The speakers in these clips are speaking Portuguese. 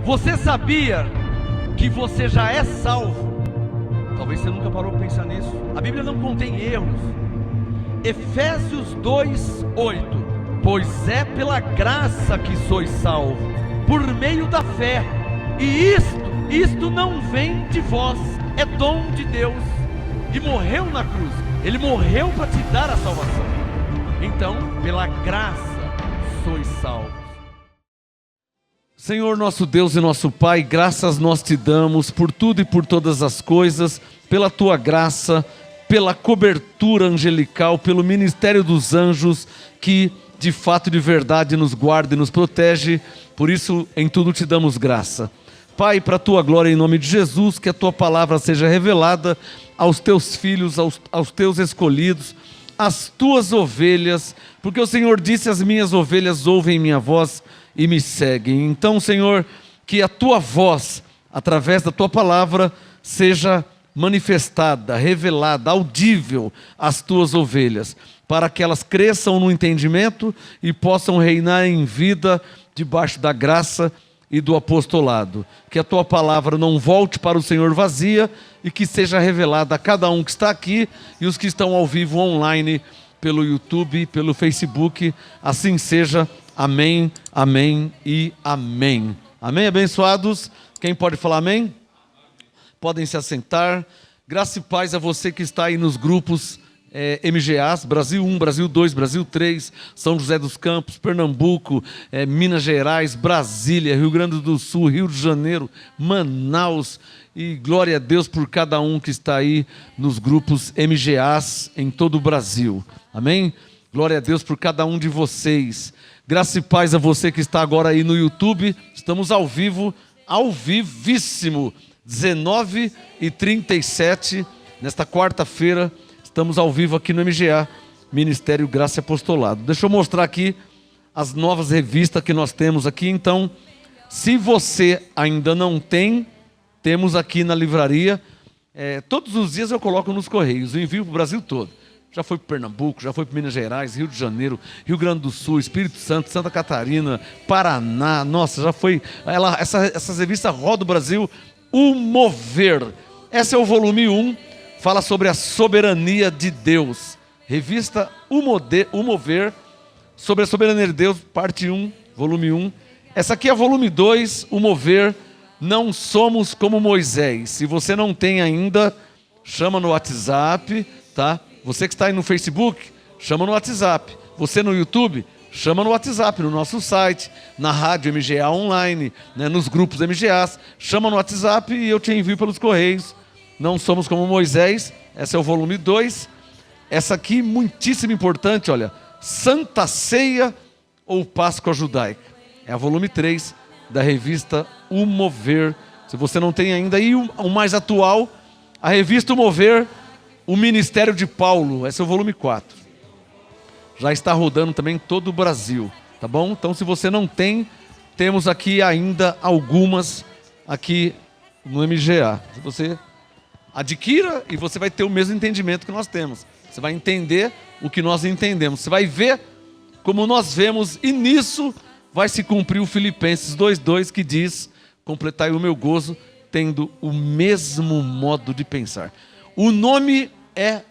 Você sabia que você já é salvo? Talvez você nunca parou para pensar nisso. A Bíblia não contém erros. Efésios 2:8. Pois é pela graça que sois salvos, por meio da fé. E isto não vem de vós, é dom de Deus. E morreu na cruz. Ele morreu para te dar a salvação. Então, pela graça sois salvos. Senhor nosso Deus e nosso Pai, graças nós te damos por tudo e por todas as coisas, pela tua graça, pela cobertura angelical, pelo ministério dos anjos que de fato e de verdade nos guarda e nos protege. Por isso em tudo te damos graça. Pai, para a tua glória, em nome de Jesus, que a tua palavra seja revelada aos teus filhos, aos teus escolhidos, às tuas ovelhas, porque o Senhor disse: as minhas ovelhas ouvem minha voz e me seguem. Então, Senhor, que a tua voz, através da tua palavra, seja manifestada, revelada, audível às tuas ovelhas, para que elas cresçam no entendimento e possam reinar em vida debaixo da graça e do apostolado. Que a tua palavra não volte para o Senhor vazia e que seja revelada a cada um que está aqui e os que estão ao vivo online pelo YouTube, pelo Facebook. Assim seja. Amém, amém e amém. Amém, abençoados? Quem pode falar amém? Podem se assentar. Graça e paz a você que está aí nos grupos MGAs, Brasil 1, Brasil 2, Brasil 3, São José dos Campos, Pernambuco, Minas Gerais, Brasília, Rio Grande do Sul, Rio de Janeiro, Manaus. E glória a Deus por cada um que está aí nos grupos MGAs em todo o Brasil. Amém? Glória a Deus por cada um de vocês. Graça e paz a você que está agora aí no YouTube. Estamos ao vivo, ao vivíssimo, 19h37, nesta quarta-feira. Estamos ao vivo aqui no MGA, Ministério Graça e Apostolado. Deixa eu mostrar aqui as novas revistas que nós temos aqui. Então, se você ainda não tem, temos aqui na livraria. Todos os dias eu coloco nos correios, eu envio para o Brasil todo. Já foi para Pernambuco, já foi para Minas Gerais, Rio de Janeiro, Rio Grande do Sul, Espírito Santo, Santa Catarina, Paraná. Nossa, já foi. Essas revistas rodam o Brasil. O Mover. Esse é o volume 1, fala sobre a soberania de Deus. Revista O Mover, sobre a soberania de Deus, parte 1, volume 1. Essa aqui é volume 2, O Mover, Não Somos Como Moisés. Se você não tem ainda, chama no WhatsApp, tá? Você que está aí no Facebook, chama no WhatsApp. Você no YouTube, chama no WhatsApp, no nosso site, na rádio MGA online, né, nos grupos MGAs. Chama no WhatsApp e eu te envio pelos correios. Não Somos Como Moisés. Esse é o volume 2. Essa aqui, muitíssimo importante, olha. Santa Ceia ou Páscoa Judaica. É a volume 3 da revista O Mover. Se você não tem ainda, e o mais atual, a revista O Mover, O Ministério de Paulo. Esse é o volume 4. Já está rodando também em todo o Brasil, tá bom? Então, se você não tem, temos aqui ainda algumas aqui no MGA. Se você adquira e você vai ter o mesmo entendimento que nós temos. Você vai entender o que nós entendemos. Você vai ver como nós vemos e nisso vai se cumprir o Filipenses 2:2 que diz: completai o meu gozo tendo o mesmo modo de pensar. O nome é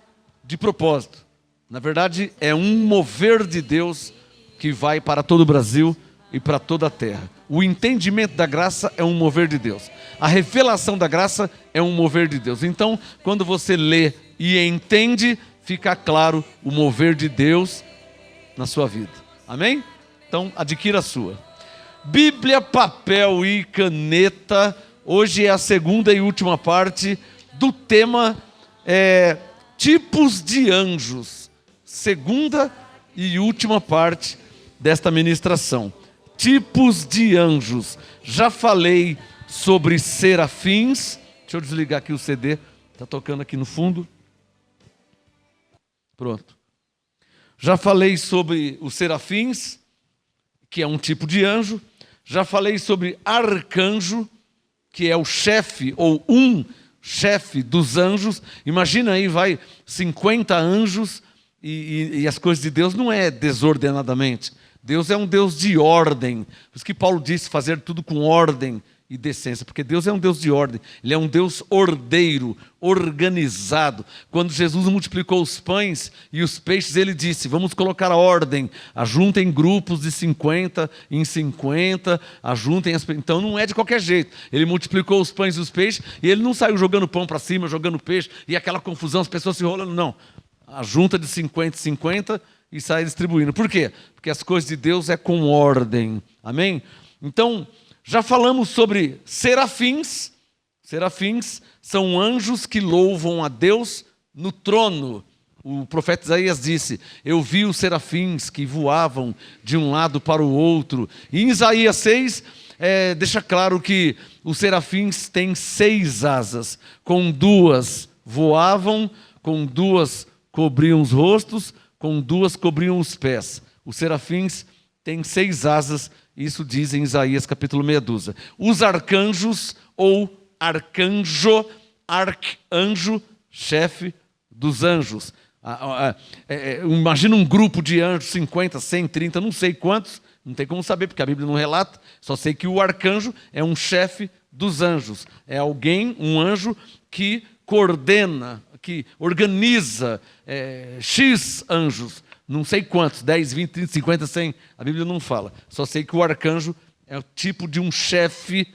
de propósito. Na verdade, é um mover de Deus que vai para todo o Brasil e para toda a terra. O entendimento da graça é um mover de Deus. A revelação da graça é um mover de Deus. Então, quando você lê e entende, fica claro o mover de Deus na sua vida. Amém? Então, adquira a sua. Bíblia, papel e caneta. Hoje é a segunda e última parte do tema tipos de anjos. Segunda e última parte desta ministração. Tipos de anjos. Já falei sobre serafins. Deixa eu desligar aqui o CD. Está tocando aqui no fundo. Pronto. Já falei sobre os serafins, que é um tipo de anjo. Já falei sobre arcanjo, que é o chefe ou um chefe dos anjos. Imagina aí, vai 50 anjos e as coisas de Deus não é desordenadamente. Deus é um Deus de ordem. Por isso que Paulo disse fazer tudo com ordem e decência, porque Deus é um Deus de ordem, Ele é um Deus ordeiro, organizado. Quando Jesus multiplicou os pães e os peixes, Ele disse, vamos colocar a ordem, ajuntem grupos de 50 em 50, ajuntem as... Então não é de qualquer jeito. Ele multiplicou os pães e os peixes, e Ele não saiu jogando pão para cima, jogando peixe, e aquela confusão, as pessoas se enrolando, não. Ajunta de 50 em 50 e sai distribuindo. Por quê? Porque as coisas de Deus é com ordem. Amém? Então, já falamos sobre serafins. Serafins são anjos que louvam a Deus no trono. O profeta Isaías disse, eu vi os serafins que voavam de um lado para o outro. E em Isaías 6, deixa claro que os serafins têm 6 asas. Com 2 voavam, com 2 cobriam os rostos, com 2 cobriam os pés. Os serafins têm 6 asas. Isso diz em Isaías capítulo meia dúzia. Os arcanjos ou arcanjo, arcanjo, chefe dos anjos. Imagina um grupo de anjos, 50, 100, 30, não sei quantos, não tem como saber, porque a Bíblia não relata, só sei que o arcanjo é um chefe dos anjos. É alguém, um anjo, que coordena, que organiza X anjos. Não sei quantos, 10, 20, 30, 50, 100, a Bíblia não fala. Só sei que o arcanjo é o tipo de um chefe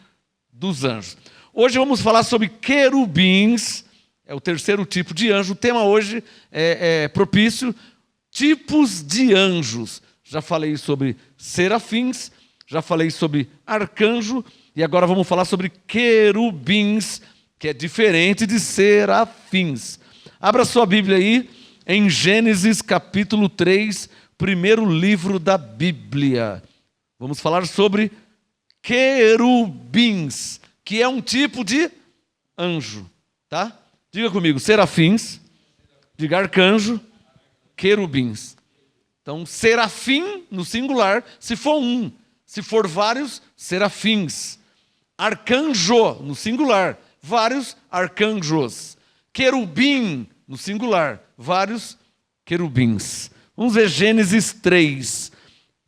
dos anjos. Hoje vamos falar sobre querubins, é o terceiro tipo de anjo. O tema hoje é propício, tipos de anjos. Já falei sobre serafins, já falei sobre arcanjo, e agora vamos falar sobre querubins, que é diferente de serafins. Abra sua Bíblia aí, em Gênesis capítulo 3, primeiro livro da Bíblia. Vamos falar sobre querubins, que é um tipo de anjo, tá? Diga comigo, serafins, diga arcanjo, querubins. Então, serafim no singular, se for um, se for vários, serafins. Arcanjo no singular, vários arcanjos. Querubim no singular, vários querubins. Vamos ver Gênesis 3.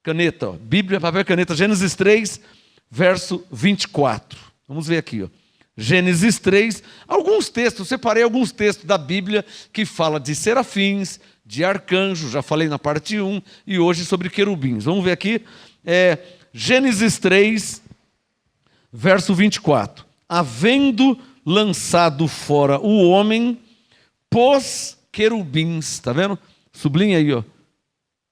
Caneta, ó. Bíblia, papel e caneta. Gênesis 3, verso 24. Vamos ver aqui, ó. Gênesis 3. Alguns textos, separei alguns textos da Bíblia que fala de serafins, de arcanjos. Já falei na parte 1 e hoje sobre querubins. Vamos ver aqui. Gênesis 3, verso 24. Havendo lançado fora o homem, pôs querubins, tá vendo? Sublinha aí, ó.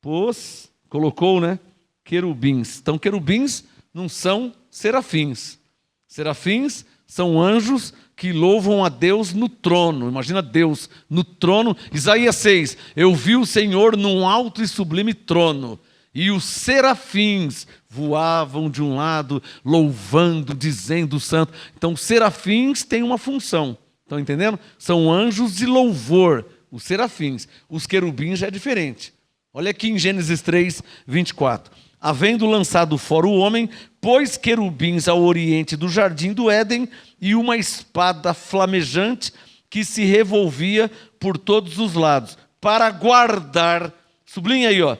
Pôs, colocou, né? Querubins. Então, querubins não são serafins. Serafins são anjos que louvam a Deus no trono. Imagina Deus no trono. Isaías 6. Eu vi o Senhor num alto e sublime trono. E os serafins voavam de um lado, louvando, dizendo santo. Então, serafins têm uma função. Estão entendendo? São anjos de louvor, os serafins. Os querubins já é diferente. Olha aqui em Gênesis 3, 24. Havendo lançado fora o homem, pôs querubins ao oriente do jardim do Éden e uma espada flamejante que se revolvia por todos os lados, para guardar. Sublinha aí, ó.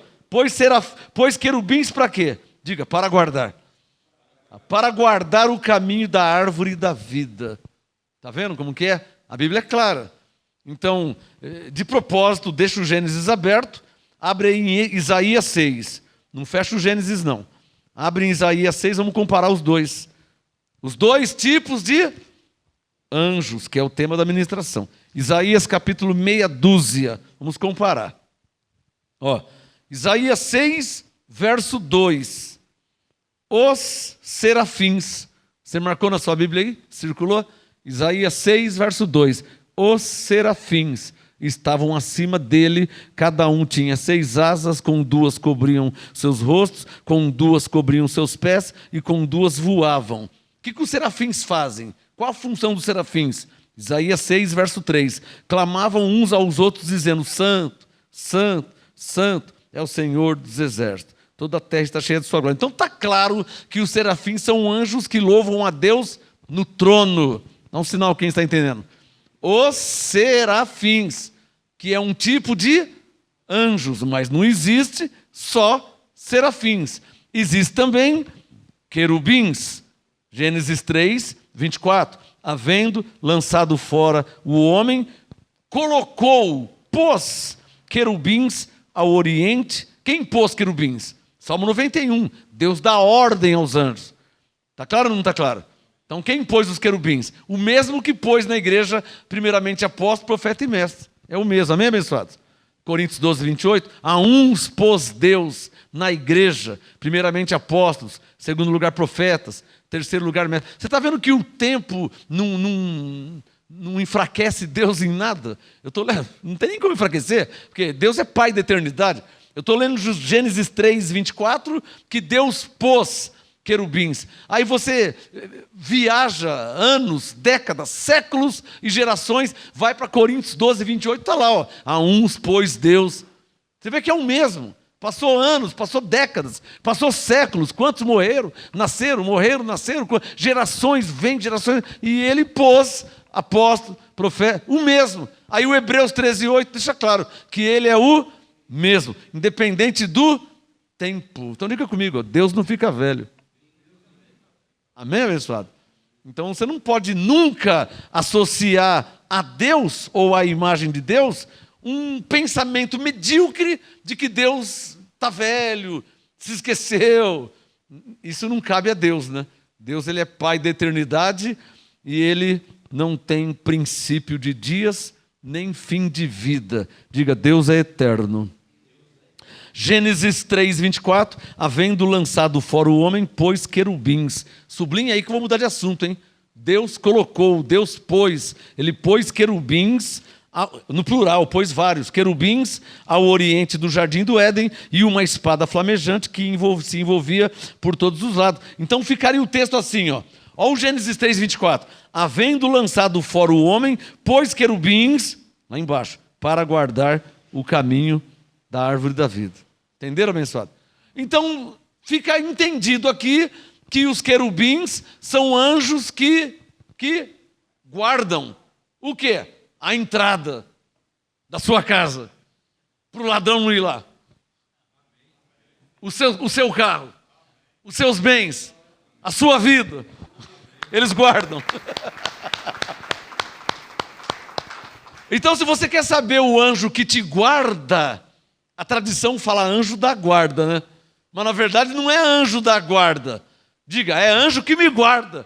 Pôs querubins para quê? Diga, para guardar. Para guardar o caminho da árvore da vida. Está vendo como que é? A Bíblia é clara. Então, de propósito, deixa o Gênesis aberto, abre em Isaías 6. Não fecha o Gênesis, não. Abre em Isaías 6, vamos comparar os dois. Os dois tipos de anjos, que é o tema da ministração. Isaías capítulo meia dúzia. Vamos comparar. Ó, Isaías 6, verso 2. Os serafins. Você marcou na sua Bíblia aí? Circulou? Isaías 6, verso 2. Os serafins estavam acima dele, cada um tinha 6 asas, com 2 cobriam seus rostos, com 2 cobriam seus pés e com 2 voavam. O que os serafins fazem? Qual a função dos serafins? Isaías 6, verso 3. Clamavam uns aos outros dizendo, santo, santo, santo é o Senhor dos exércitos. Toda a terra está cheia de sua glória. Então está claro que os serafins são anjos que louvam a Deus no trono. Dá um sinal, quem está entendendo? Os serafins, que é um tipo de anjos, mas não existe só serafins. Existe também querubins. Gênesis 3, 24. Havendo lançado fora o homem, pôs querubins ao oriente. Quem pôs querubins? Salmo 91. Deus dá ordem aos anjos. Está claro ou não está claro? Então quem pôs os querubins? O mesmo que pôs na igreja, primeiramente apóstolo, profeta e mestre. É o mesmo, amém, abençoados? Coríntios 12, 28. A uns pôs Deus na igreja, primeiramente apóstolos, segundo lugar profetas, terceiro lugar mestre. Você está vendo que o tempo não enfraquece Deus em nada? Eu estou lendo, não tem nem como enfraquecer, porque Deus é Pai da eternidade. Eu estou lendo Gênesis 3, 24, que Deus pôs querubins. Aí você viaja anos, décadas, séculos e gerações, vai para Coríntios 12, 28, está lá, ó. A uns pôs Deus. Você vê que é o mesmo. Passou anos, passou décadas, passou séculos. Quantos morreram, nasceram, gerações vêm, gerações, e ele pôs apóstolo, profeta, o mesmo. Aí o Hebreus 13, 8 deixa claro que ele é o mesmo, independente do tempo. Então diga comigo, Deus não fica velho. Amém, abençoado? Então você não pode nunca associar a Deus ou à imagem de Deus um pensamento medíocre de que Deus está velho, se esqueceu. Isso não cabe a Deus, né? Deus, ele é Pai da eternidade e ele não tem princípio de dias nem fim de vida. Diga, Deus é eterno. Gênesis 3, 24. Havendo lançado fora o homem, pôs querubins. Sublinha aí que eu vou mudar de assunto, hein? Deus colocou, Deus pôs. Ele pôs querubins, no plural, pôs vários. Querubins ao oriente do jardim do Éden e uma espada flamejante que se envolvia por todos os lados. Então ficaria o texto assim, ó. Olha o Gênesis 3, 24. Havendo lançado fora o homem, pôs querubins, lá embaixo, para guardar o caminho da árvore da vida. Entenderam, abençoado? Então, fica entendido aqui que os querubins são anjos que guardam o quê? A entrada da sua casa, para o ladrão não ir lá. O seu carro, os seus bens, a sua vida, eles guardam. Então, se você quer saber o anjo que te guarda, a tradição fala anjo da guarda, né? Mas na verdade não é anjo da guarda. Diga, é anjo que me guarda.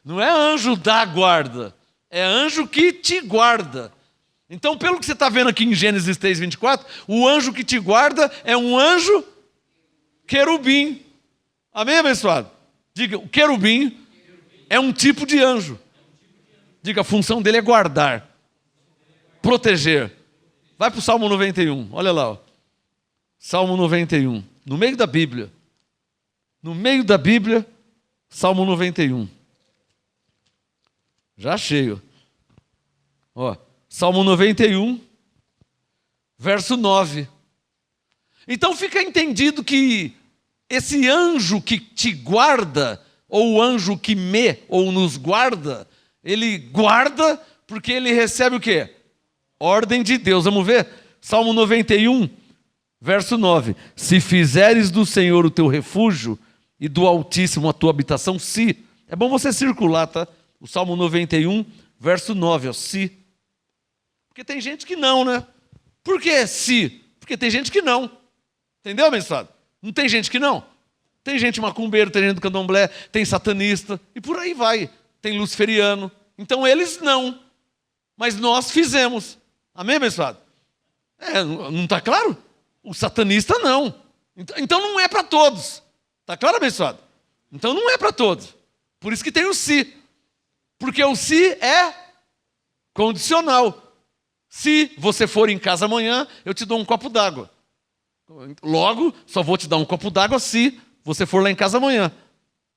Não é anjo da guarda, é anjo que te guarda. Então, pelo que você está vendo aqui em Gênesis 3, 24, o anjo que te guarda é um anjo querubim. Amém, abençoado? Diga, o querubim é um tipo de anjo. Diga, a função dele é guardar, proteger. Vai para o Salmo 91, olha lá, ó. Salmo 91, no meio da Bíblia. No meio da Bíblia, Salmo 91. Já achei, ó. Salmo 91, verso 9. Então fica entendido que esse anjo que te guarda, ou o anjo que ou nos guarda, ele guarda porque ele recebe o quê? Ordem de Deus. Vamos ver? Salmo 91, verso 9. Se fizeres do Senhor o teu refúgio e do Altíssimo a tua habitação, se. É bom você circular, tá? O Salmo 91, verso 9, ó, se. Porque tem gente que não, né? Por que se? Porque tem gente que não. Entendeu, abençoado? Não tem gente que não. Tem gente macumbeiro, tem gente do candomblé, tem satanista, e por aí vai. Tem luciferiano. Então eles não. Mas nós fizemos. Amém, abençoado? Não está claro? O satanista não. Então não é para todos. Está claro, abençoado? Então não é para todos. Por isso que tem o se. Porque o se é condicional. Se você for em casa amanhã, eu te dou um copo d'água. Logo, só vou te dar um copo d'água se você for lá em casa amanhã.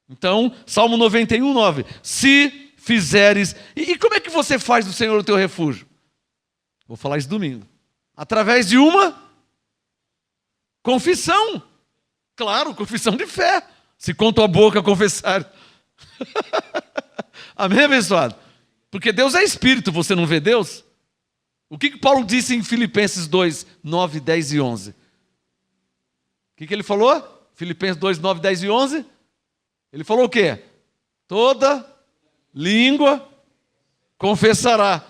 Então, Salmo 91, 9. Se fizeres... E como é que você faz do Senhor o teu refúgio? Vou falar isso domingo. Através de uma confissão. Claro, confissão de fé. Se com tua boca confessar. Amém, abençoado? Porque Deus é Espírito, você não vê Deus? O que Paulo disse em Filipenses 2, 9, 10 e 11? O que ele falou? Filipenses 2, 9, 10 e 11. Ele falou o quê? Toda língua confessará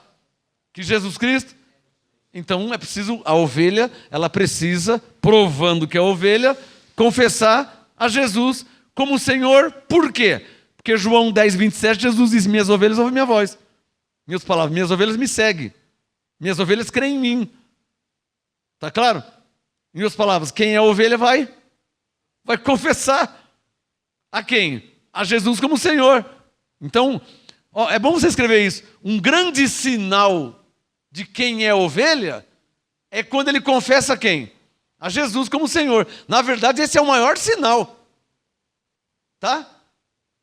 que Jesus Cristo. Então é preciso, a ovelha, ela precisa, provando que é ovelha, confessar a Jesus como Senhor. Por quê? Porque João 10, 27, Jesus diz: minhas ovelhas ouvem minha voz. Minhas palavras, minhas ovelhas me seguem. Minhas ovelhas creem em mim. Está claro? Em minhas palavras, quem é ovelha vai confessar. A quem? A Jesus como Senhor. Então, é bom você escrever isso. Um grande sinal de quem é ovelha é quando ele confessa quem? A Jesus como Senhor. Na verdade, esse é o maior sinal. Tá?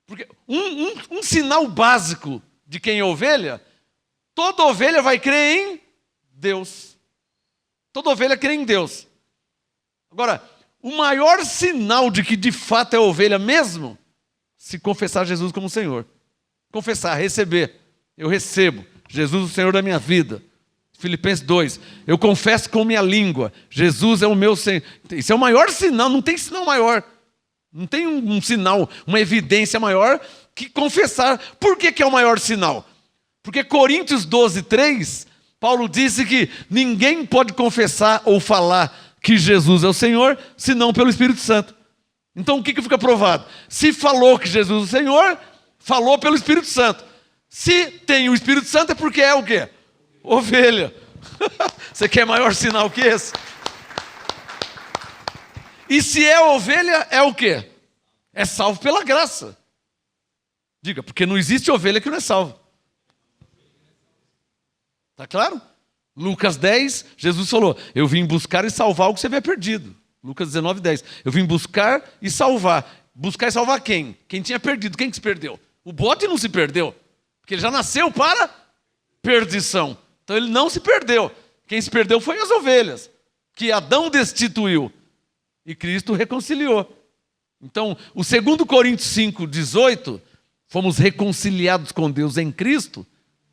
Porque um sinal básico de quem é ovelha, toda ovelha vai crer em Deus. Toda ovelha crê em Deus. Agora, o maior sinal de que de fato é ovelha mesmo, se confessar Jesus como Senhor. Confessar, receber. Eu recebo Jesus, o Senhor da minha vida. Filipenses 2. Eu confesso com minha língua. Jesus é o meu Senhor. Isso é o maior sinal, não tem sinal maior. Não tem um sinal, uma evidência maior que confessar. Por que é o maior sinal? Porque Coríntios 12, 3, Paulo disse que ninguém pode confessar ou falar que Jesus é o Senhor, senão pelo Espírito Santo. Então o que fica provado? Se falou que Jesus é o Senhor, falou pelo Espírito Santo. Se tem o Espírito Santo é porque é o quê? Ovelha. Você quer maior sinal que esse? E se é ovelha, é o quê? É salvo pela graça. Diga, porque não existe ovelha que não é salva. Está claro? Lucas 10, Jesus falou: eu vim buscar e salvar o que você havia perdido. Lucas 19, 10. Eu vim buscar e salvar. Buscar e salvar quem? Quem tinha perdido. Quem que se perdeu? O bode não se perdeu, porque ele já nasceu para perdição. Então ele não se perdeu. Quem se perdeu foi as ovelhas, que Adão destituiu e Cristo reconciliou. Então, o 2 Coríntios 5, 18, fomos reconciliados com Deus em Cristo,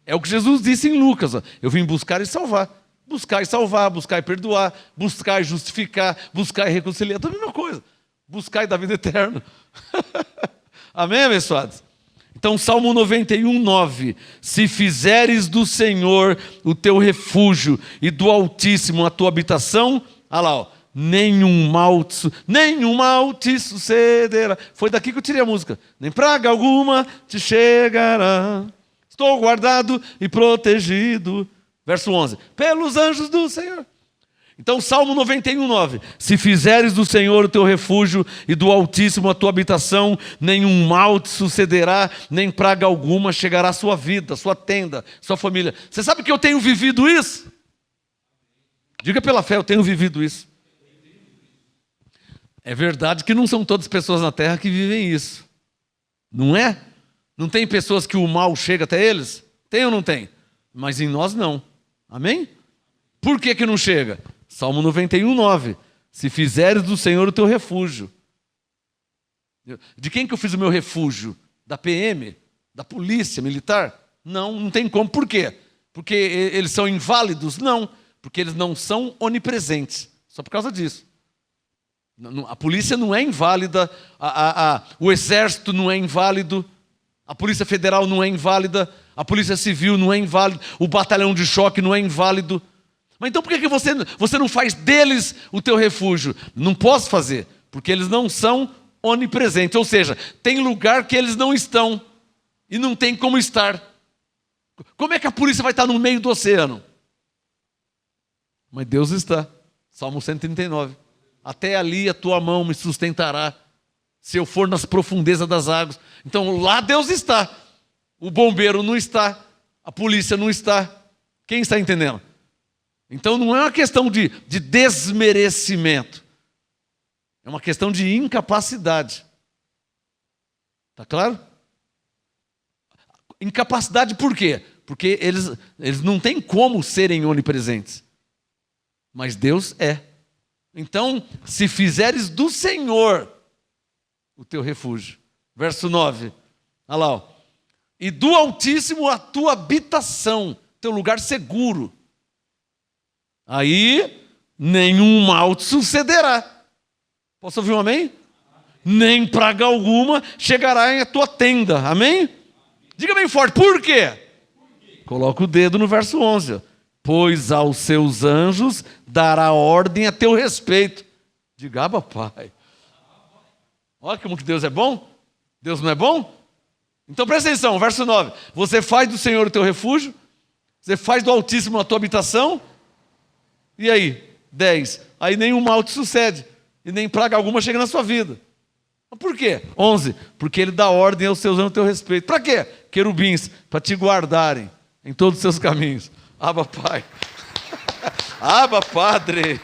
é o que Jesus disse em Lucas: ó, eu vim buscar e salvar. Buscar e salvar, buscar e perdoar, buscar e justificar, buscar e reconciliar, tudo a mesma coisa. Buscar e dar vida eterna. Amém, abençoados? Então, Salmo 91, 9. Se fizeres do Senhor o teu refúgio e do Altíssimo a tua habitação, olha lá, ó, nenhum mal te sucederá. Foi daqui que eu tirei a música. Nem praga alguma te chegará. Estou guardado e protegido. Verso 11. Pelos anjos do Senhor. Então, Salmo 91, 9. Se fizeres do Senhor o teu refúgio e do Altíssimo a tua habitação, nenhum mal te sucederá, nem praga alguma chegará à sua vida, à sua tenda, à sua família. Você sabe que eu tenho vivido isso? Diga pela fé, eu tenho vivido isso. É verdade que não são todas as pessoas na terra que vivem isso. Não é? Não tem pessoas que o mal chega até eles? Tem ou não tem? Mas em nós não. Amém? Por que não chega? Salmo 91, 9. Se fizeres do Senhor o teu refúgio. De quem que eu fiz o meu refúgio? Da PM? Da polícia militar? Não tem como. Por quê? Porque eles são inválidos? Não. Porque eles não são onipresentes. Só por causa disso. A polícia não é inválida, o exército não é inválido, a polícia federal não é inválida, a polícia civil não é inválida, o batalhão de choque não é inválido. Mas então por que você não faz deles o teu refúgio? Não posso fazer, porque eles não são onipresentes, ou seja, tem lugar que eles não estão e não tem como estar. Como é que a polícia vai estar no meio do oceano? Mas Deus está. Salmo 139. Até ali a tua mão me sustentará, se eu for nas profundezas das águas. Então lá Deus está. O bombeiro não está, a polícia não está. Quem está entendendo? Então não é uma questão de desmerecimento. É uma questão de incapacidade. Está claro? Incapacidade por quê? Porque eles não têm como serem onipresentes. Mas Deus é. Então, se fizeres do Senhor o teu refúgio. Verso 9. Olha lá. Ó. E do Altíssimo a tua habitação, teu lugar seguro. Aí, nenhum mal te sucederá. Posso ouvir um amém? nem praga alguma chegará em tua tenda. Amém? Diga bem forte, por quê? Coloca o dedo no verso 11. Pois aos seus anjos dará ordem a teu respeito. Diga, Pai. Olha como que Deus é bom. Deus não é bom? Então presta atenção, verso 9. Você faz do Senhor o teu refúgio. Você faz do Altíssimo a tua habitação. E aí? 10. Aí nenhum mal te sucede. E nem praga alguma chega na sua vida. Mas por quê? 11. Porque ele dá ordem aos seus anjos a teu respeito. Para quê? Querubins, para te guardarem em todos os seus caminhos. Pai. Padre.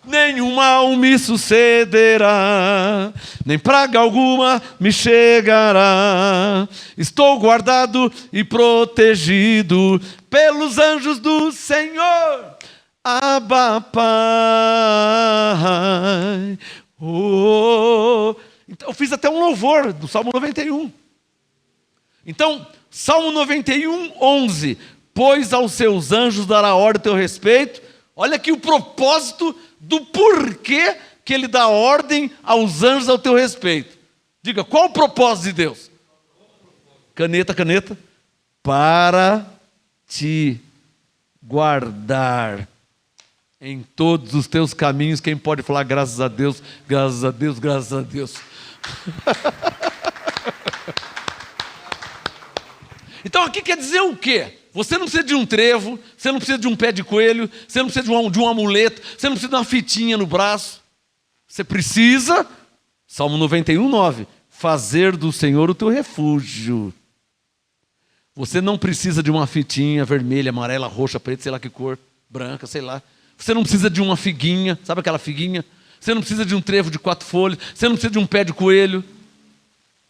Nenhum mal me sucederá, nem praga alguma me chegará. Estou guardado e protegido pelos anjos do Senhor. Pai. Então, eu fiz até um louvor do Salmo 91. Então, Salmo 91, 11. Pois aos seus anjos dará ordem a teu respeito. Olha aqui o propósito do porquê que ele dá ordem aos anjos ao teu respeito. Diga, qual o propósito de Deus? Caneta. Para te guardar em todos os teus caminhos. Quem pode falar graças a Deus, graças a Deus, graças a Deus. Então aqui quer dizer o quê? Você não precisa de um trevo, você não precisa de um pé de coelho, você não precisa de um amuleto, você não precisa de uma fitinha no braço. Você precisa, Salmo 91, 9, fazer do Senhor o teu refúgio. Você não precisa de uma fitinha vermelha, amarela, roxa, preta, sei lá que cor, branca, sei lá. Você não precisa de uma figuinha, sabe aquela figuinha? Você não precisa de um trevo de 4 folhas, você não precisa de um pé de coelho.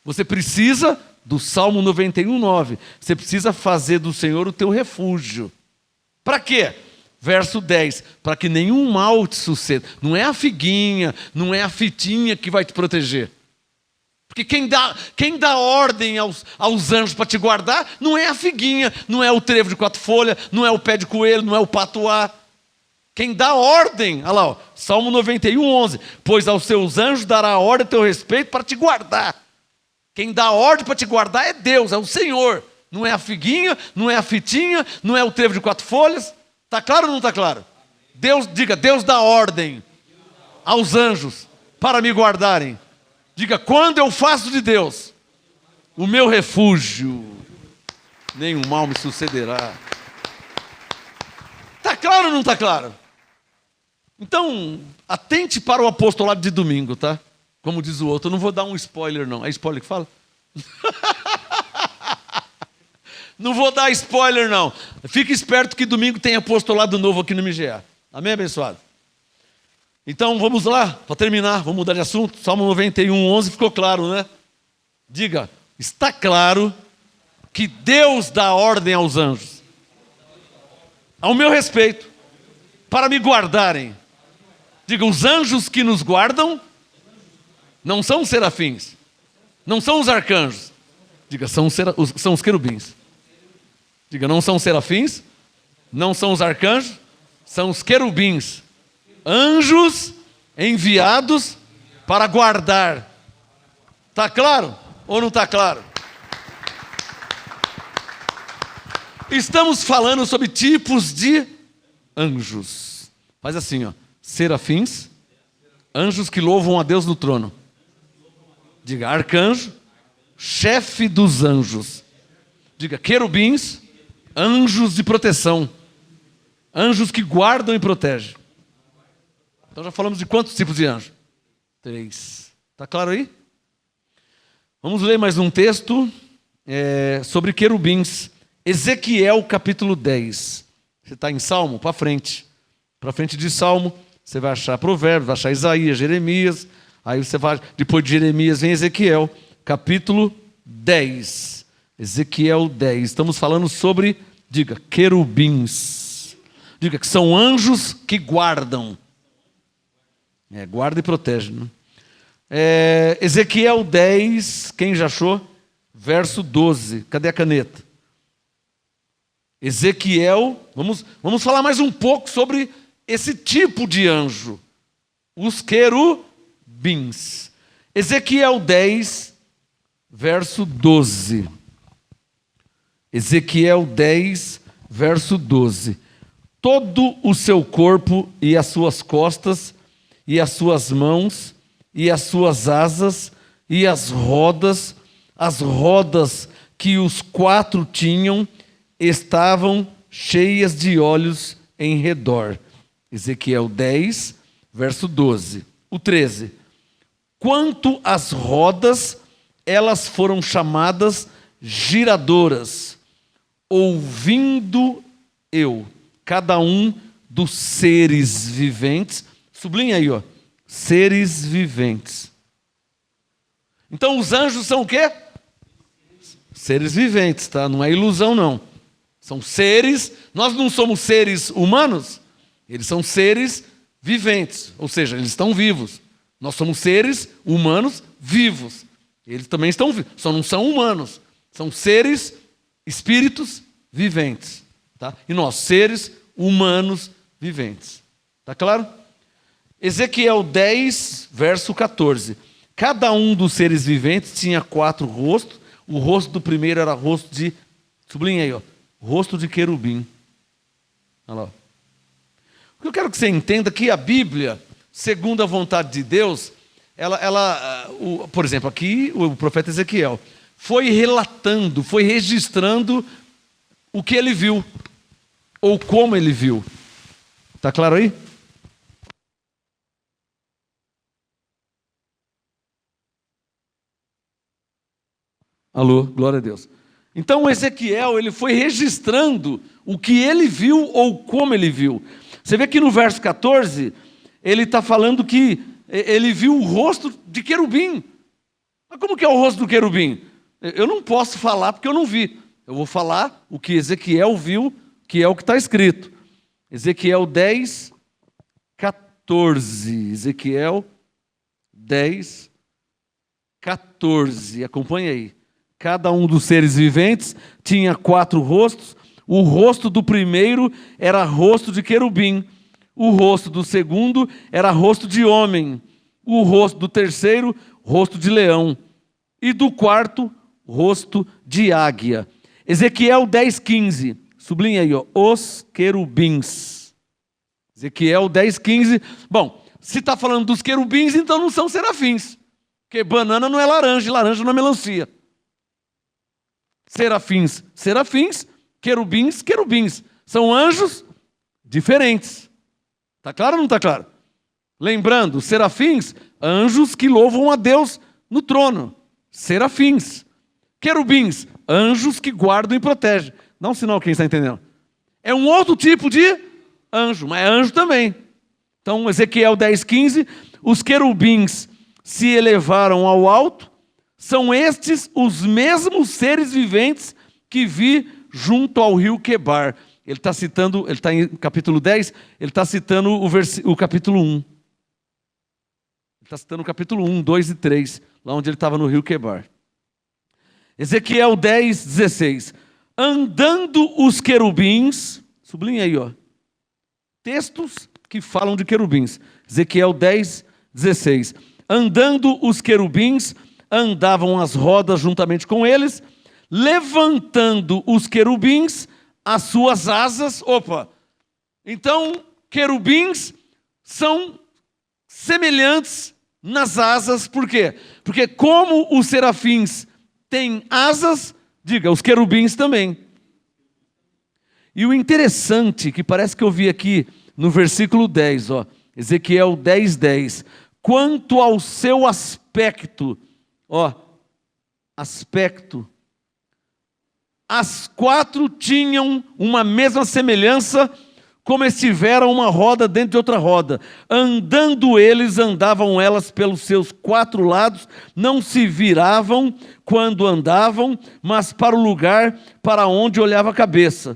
Você precisa do Salmo 91, 9. Você precisa fazer do Senhor o teu refúgio. Para quê? Verso 10. Para que nenhum mal te suceda. Não é a figuinha, não é a fitinha que vai te proteger. Porque quem dá ordem aos anjos para te guardar, não é a figuinha, não é o trevo de 4 folhas, não é o pé de coelho, não é o patuá. Quem dá ordem, olha lá, ó, Salmo 91, 11. Pois aos seus anjos dará ordem a teu respeito para te guardar. Quem dá ordem para te guardar é Deus, é o Senhor. Não é a figuinha, não é a fitinha, não é o trevo de 4 folhas. Está claro ou não está claro? Deus, diga, Deus dá ordem aos anjos para me guardarem. Diga, quando eu faço de Deus o meu refúgio, nenhum mal me sucederá. Está claro ou não está claro? Então, atente para o apostolado de domingo, tá? Como diz o outro, eu não vou dar um spoiler não. É spoiler que fala? Não vou dar spoiler não. Fique esperto que domingo tem apostolado novo aqui no MGA. Amém, abençoado? Então vamos lá, para terminar, vamos mudar de assunto. Salmo 91, 11 ficou claro, né? Diga, está claro que Deus dá ordem aos anjos, ao meu respeito, para me guardarem. Diga, os anjos que nos guardam não são os serafins, não são os arcanjos. Diga, são os querubins. Diga, não são os serafins, não são os arcanjos, são os querubins. Anjos enviados para guardar. Está claro ou não está claro? Estamos falando sobre tipos de anjos. Faz assim, ó. Serafins, anjos que louvam a Deus no trono. Diga, arcanjo, chefe dos anjos. Diga, querubins, anjos de proteção. Anjos que guardam e protegem. Então já falamos de quantos tipos de anjos? 3. Está claro aí? Vamos ler mais um texto sobre querubins. Ezequiel capítulo 10. Você está em Salmo? Para frente. Para frente de Salmo, você vai achar Provérbios, vai achar Isaías, Jeremias. Aí você vai, depois de Jeremias vem Ezequiel, capítulo 10. Ezequiel 10. Estamos falando sobre, diga, querubins. Diga que são anjos que guardam. Guarda e protege. Né? Ezequiel 10, quem já achou? Verso 12. Cadê a caneta? Ezequiel, vamos falar mais um pouco sobre esse tipo de anjo. Os querubins. querubins. Ezequiel 10, verso 12. Ezequiel 10, verso 12. Todo o seu corpo e as suas costas, e as suas mãos, e as suas asas, e as rodas que os quatro tinham, estavam cheias de olhos em redor. Ezequiel 10, verso 12. O 13. Quanto às rodas, elas foram chamadas giradoras, ouvindo eu, cada um dos seres viventes, sublinha aí, ó, seres viventes. Então os anjos são o quê? Seres viventes, tá? Não é ilusão não. São seres, nós não somos seres humanos, eles são seres viventes, ou seja, eles estão vivos. Nós somos seres humanos vivos. Eles também estão vivos, só não são humanos. São seres, espíritos viventes. Tá? E nós, seres humanos viventes. Está claro? Ezequiel 10, verso 14. Cada um dos seres viventes tinha 4 rostos. O rosto do primeiro era rosto de, sublinha aí, ó, rosto de querubim. Olha lá. O que eu quero que você entenda é que a Bíblia, segundo a vontade de Deus, por exemplo, aqui o profeta Ezequiel foi relatando, foi registrando o que ele viu, ou como ele viu. Está claro aí? Alô, glória a Deus. Então o Ezequiel, ele foi registrando o que ele viu ou como ele viu. Você vê que no verso 14, ele está falando que ele viu o rosto de querubim. Mas como que é o rosto do querubim? Eu não posso falar porque eu não vi. Eu vou falar o que Ezequiel viu, que é o que está escrito. Ezequiel 10, 14. Ezequiel 10, 14. Acompanha aí. Cada um dos seres viventes tinha 4 rostos. O rosto do primeiro era rosto de querubim. O rosto do segundo era rosto de homem. O rosto do terceiro, rosto de leão. E do quarto, rosto de águia. Ezequiel 10, 15. Sublinha aí, ó, os querubins. Ezequiel 10, 15. Bom, se está falando dos querubins, então não são serafins. Porque banana não é laranja, laranja não é melancia. Serafins, serafins. Querubins, querubins. São anjos diferentes. Está claro ou não está claro? Lembrando, serafins, anjos que louvam a Deus no trono. Serafins. Querubins, anjos que guardam e protegem. Dá um sinal quem está entendendo. É um outro tipo de anjo, mas é anjo também. Então, Ezequiel 10, 15. Os querubins se elevaram ao alto. São estes os mesmos seres viventes que vi junto ao rio Quebar. Ele está citando, ele está em capítulo 10, ele está citando o capítulo 1. Ele está citando o capítulo 1, 2 e 3, lá onde ele estava no rio Quebar. Ezequiel 10, 16. Andando os querubins, sublinha aí, ó, textos que falam de querubins. Ezequiel 10, 16. Andando os querubins, andavam as rodas juntamente com eles, levantando os querubins as suas asas. Opa! Então, querubins são semelhantes nas asas, por quê? Porque como os serafins têm asas, diga, os querubins também. E o interessante, que parece que eu vi aqui no versículo 10, ó, Ezequiel 10, 10. Quanto ao seu aspecto, ó, aspecto, as 4 tinham uma mesma semelhança, como estiveram uma roda dentro de outra roda. Andando eles, andavam elas pelos seus 4 lados, não se viravam quando andavam, mas para o lugar para onde olhava a cabeça.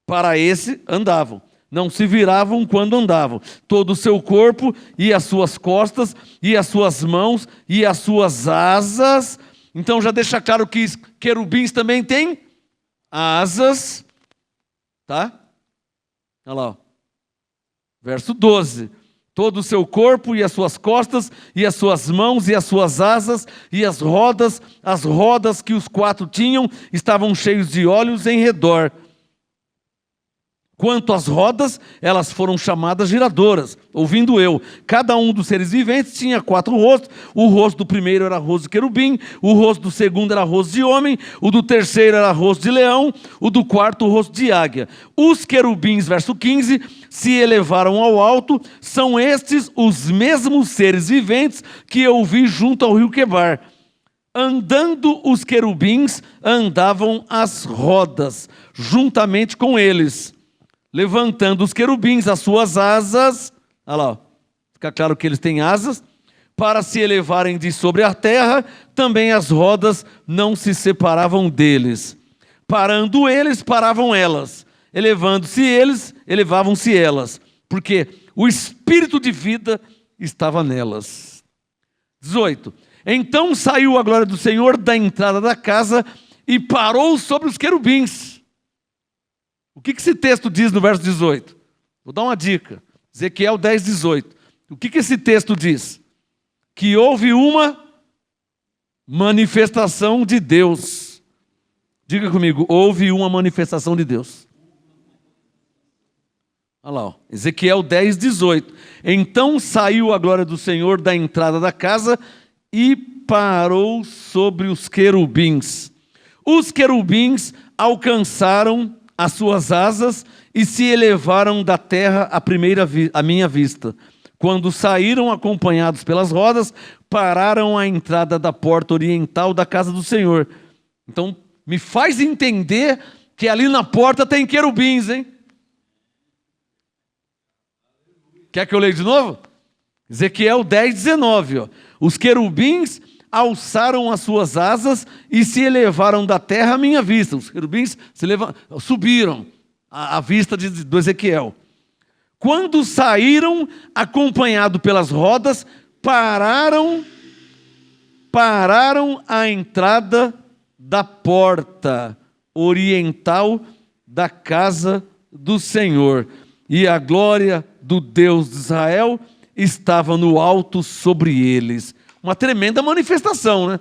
Para esse andavam. Não se viravam quando andavam. Todo o seu corpo, e as suas costas, e as suas mãos, e as suas asas. Então já deixa claro que querubins também têm asas, tá? Olha lá, ó. Verso 12. todo o seu corpo e as suas costas, e as suas mãos e as suas asas, e as rodas que os 4 tinham, estavam cheios de olhos em redor. Quanto às rodas, elas foram chamadas giradoras, ouvindo eu. Cada um dos seres viventes tinha 4 rostos. O rosto do primeiro era rosto de querubim, o rosto do segundo era rosto de homem, o do terceiro era rosto de leão, o do quarto rosto de águia. Os querubins, verso 15, se elevaram ao alto. São estes os mesmos seres viventes que eu vi junto ao rio Quebar. Andando os querubins, andavam as rodas, juntamente com eles. Levantando os querubins as suas asas, olha lá, fica claro que eles têm asas, para se elevarem de sobre a terra, também as rodas não se separavam deles. Parando eles, paravam elas. Elevando-se eles, elevavam-se elas, porque o espírito de vida estava nelas. 18. Então saiu a glória do Senhor da entrada da casa e parou sobre os querubins. O que esse texto diz no verso 18? Vou dar uma dica. Ezequiel 10, 18. O que esse texto diz? Que houve uma manifestação de Deus. Diga comigo, houve uma manifestação de Deus. Olha lá, ó. Ezequiel 10, 18. Então saiu a glória do Senhor da entrada da casa e parou sobre os querubins. Os querubins alcançaram as suas asas e se elevaram da terra à minha vista. Quando saíram acompanhados pelas rodas, pararam à entrada da porta oriental da casa do Senhor. Então, me faz entender que ali na porta tem querubins, hein? Quer que eu leia de novo? Ezequiel 10, 19. Ó. Os querubins alçaram as suas asas e se elevaram da terra à minha vista. Os querubins subiram à vista do Ezequiel. Quando saíram, acompanhado pelas rodas, pararam à entrada da porta oriental da casa do Senhor. E a glória do Deus de Israel estava no alto sobre eles. Uma tremenda manifestação, né?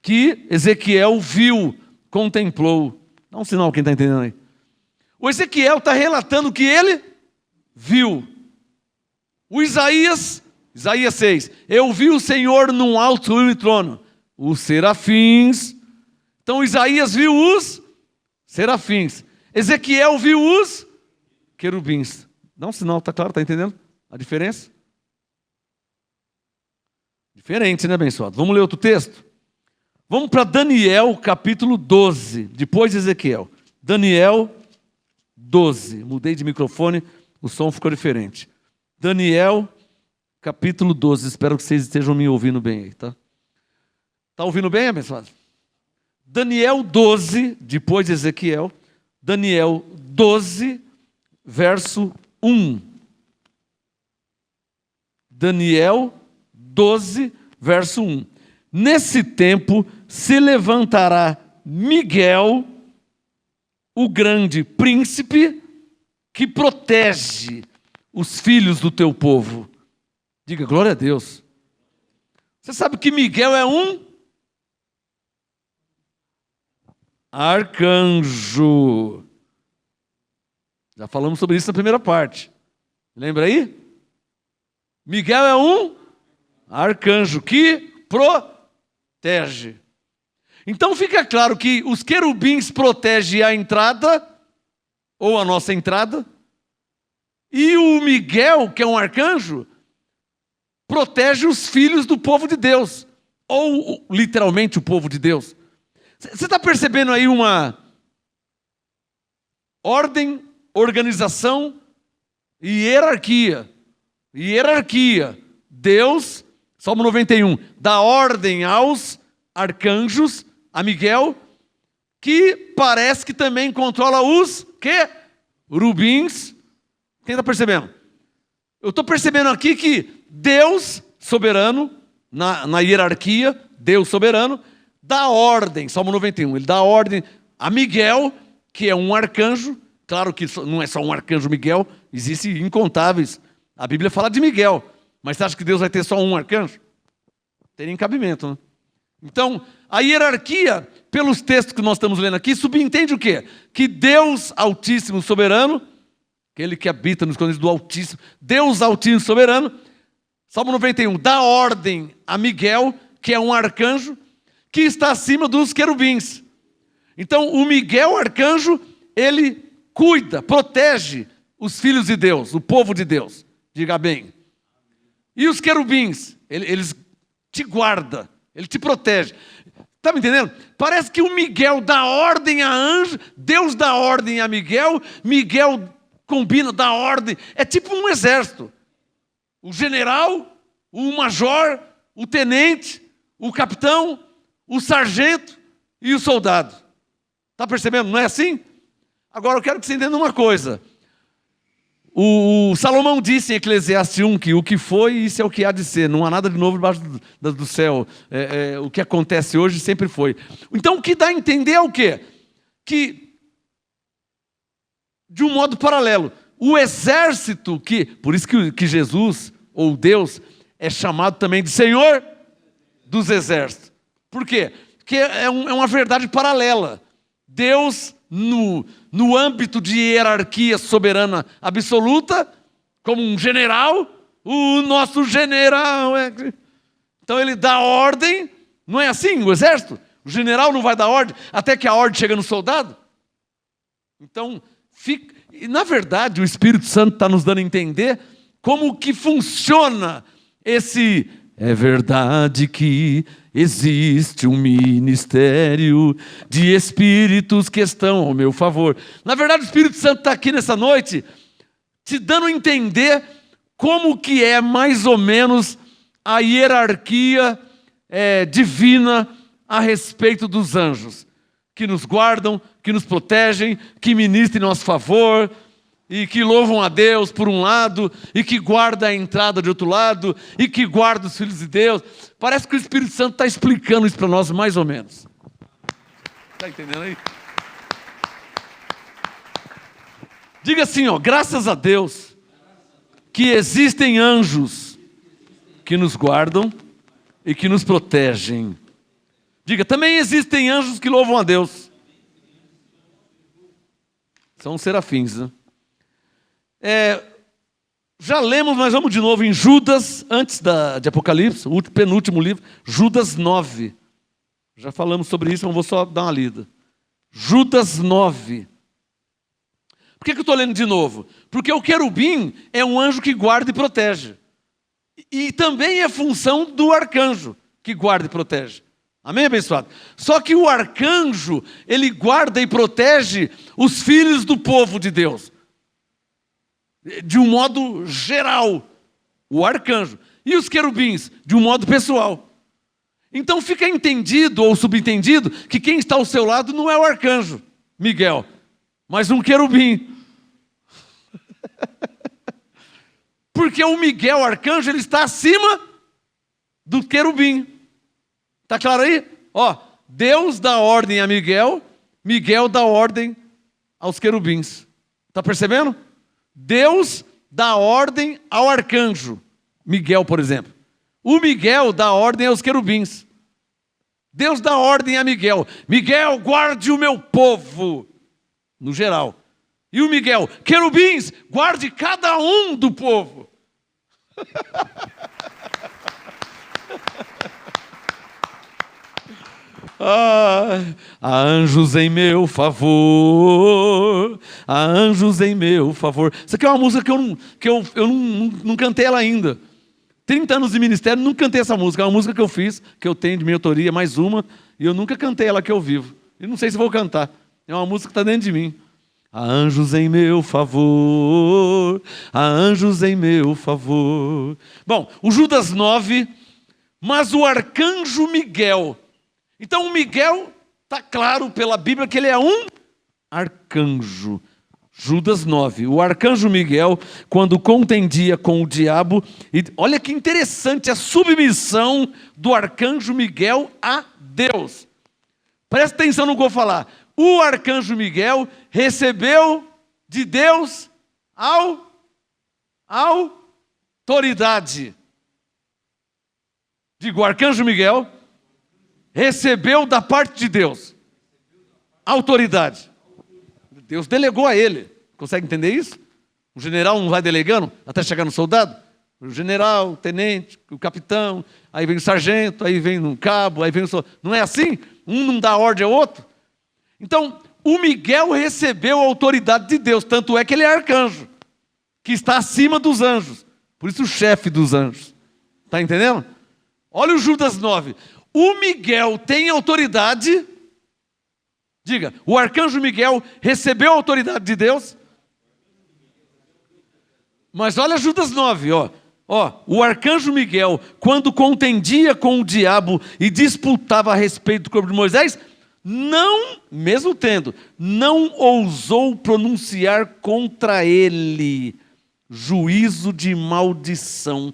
Que Ezequiel viu, contemplou. Dá um sinal quem está entendendo aí. O Ezequiel está relatando o que ele viu. O Isaías 6. Eu vi o Senhor num alto trono. Os serafins. Então Isaías viu os serafins. Ezequiel viu os querubins. Dá um sinal, está claro? Está entendendo a diferença? Diferente, né, abençoado? Vamos ler outro texto? Vamos para Daniel, capítulo 12, depois de Ezequiel. Daniel 12. Mudei de microfone, o som ficou diferente. Daniel, capítulo 12. Espero que vocês estejam me ouvindo bem aí, tá? Está ouvindo bem, abençoado? Daniel 12, depois de Ezequiel. Daniel 12, verso 1. Daniel 12, verso 1. Nesse tempo se levantará Miguel, o grande príncipe, que protege os filhos do teu povo. Diga, glória a Deus. Você sabe que Miguel é um arcanjo. Já falamos sobre isso na primeira parte. Lembra aí? Miguel é um arcanjo que protege. Então fica claro que os querubins protegem a entrada, ou a nossa entrada, e o Miguel, que é um arcanjo, protege os filhos do povo de Deus, ou literalmente o povo de Deus. Você está percebendo aí uma ordem, organização e hierarquia? Hierarquia. Deus, Salmo 91, dá ordem aos arcanjos, a Miguel, que parece que também controla os querubins. Quem está percebendo? Eu estou percebendo aqui que Deus soberano, na hierarquia, Deus soberano, dá ordem, Salmo 91, ele dá ordem a Miguel, que é um arcanjo. Claro que não é só um arcanjo Miguel, existem incontáveis. A Bíblia fala de Miguel. Mas você acha que Deus vai ter só um arcanjo? Teria cabimento, né? Então, a hierarquia, pelos textos que nós estamos lendo aqui, subentende o quê? Que Deus Altíssimo Soberano, aquele que habita nos escondidos do Altíssimo, Deus Altíssimo Soberano, Salmo 91, dá ordem a Miguel, que é um arcanjo, que está acima dos querubins. Então, o Miguel, arcanjo, ele cuida, protege os filhos de Deus, o povo de Deus. Diga bem. E os querubins, eles te guardam, ele te protege. Está me entendendo? Parece que o Miguel dá ordem a anjo, Deus dá ordem a Miguel, Miguel combina, dá ordem. É tipo um exército. O general, o major, o tenente, o capitão, o sargento e o soldado. Está percebendo? Não é assim? Agora eu quero que você entenda uma coisa. O Salomão disse em Eclesiastes 1 que o que foi, isso é o que há de ser. Não há nada de novo debaixo do céu. O que acontece hoje sempre foi. Então o que dá a entender é o quê? Que, de um modo paralelo, o exército, por isso que Jesus, ou Deus, é chamado também de Senhor dos exércitos. Por quê? Porque é uma verdade paralela. Deus, no âmbito de hierarquia soberana absoluta, como um general, o nosso general. Então ele dá ordem, não é assim o exército? O general não vai dar ordem até que a ordem chega no soldado? Então, na verdade, o Espírito Santo está nos dando a entender como que funciona esse... É verdade que existe um ministério de espíritos que estão ao meu favor. Na verdade, o Espírito Santo está aqui nessa noite te dando a entender como que é mais ou menos a hierarquia divina a respeito dos anjos, que nos guardam, que nos protegem, que ministram em nosso favor, e que louvam a Deus por um lado, e que guarda a entrada de outro lado, e que guarda os filhos de Deus. Parece que o Espírito Santo está explicando isso para nós mais ou menos. Está entendendo aí? Diga assim, graças a Deus que existem anjos que nos guardam e que nos protegem. Diga, também existem anjos que louvam a Deus. São serafins, né? Já lemos, mas vamos de novo em Judas, antes de Apocalipse, o penúltimo livro, Judas 9. Já falamos sobre isso, mas vou só dar uma lida. Judas 9. Por que eu estou lendo de novo? Porque o querubim é um anjo que guarda e protege. E também é função do arcanjo, que guarda e protege. Amém, abençoado? Só que o arcanjo, ele guarda e protege os filhos do povo de Deus. De um modo geral, o arcanjo. E os querubins, de um modo pessoal. Então fica entendido ou subentendido que quem está ao seu lado não é o arcanjo, Miguel, mas um querubim. Porque o Miguel, o arcanjo, ele está acima do querubim. Está claro aí? Deus dá ordem a Miguel, Miguel dá ordem aos querubins. Está percebendo? Deus dá ordem ao arcanjo, Miguel, por exemplo. O Miguel dá ordem aos querubins. Deus dá ordem a Miguel. Miguel, guarde o meu povo, no geral. E o Miguel, querubins, guarde cada um do povo. Há anjos em meu favor, há anjos em meu favor. Isso aqui é uma música que eu não cantei ela ainda. 30 anos de ministério, nunca cantei essa música. É uma música que eu fiz, que eu tenho de minha autoria, mais uma, e eu nunca cantei ela aqui ao vivo. E não sei se vou cantar. É uma música que está dentro de mim. Há anjos em meu favor, há anjos em meu favor. Bom, o Judas 9, mas o arcanjo Miguel. Então o Miguel, está claro pela Bíblia que ele é um arcanjo. Judas 9, o arcanjo Miguel, quando contendia com o diabo, e olha que interessante a submissão do arcanjo Miguel a Deus. Presta atenção no que eu vou falar. O arcanjo Miguel recebeu de Deus autoridade. Digo, o arcanjo Miguel recebeu da parte de Deus autoridade. Deus delegou a ele. Consegue entender isso? O general não vai delegando até chegar no soldado? O general, o tenente, o capitão, aí vem o sargento, aí vem um cabo, aí vem o soldado. Não é assim? Um não dá ordem ao outro? Então, o Miguel recebeu a autoridade de Deus, tanto é que ele é arcanjo, que está acima dos anjos. Por isso o chefe dos anjos. Está entendendo? Olha o Judas 9. O Miguel tem autoridade. Diga, o arcanjo Miguel recebeu a autoridade de Deus. Mas olha Judas 9, ó. O arcanjo Miguel, quando contendia com o diabo e disputava a respeito do corpo de Moisés, não, mesmo tendo, não ousou pronunciar contra ele juízo de maldição.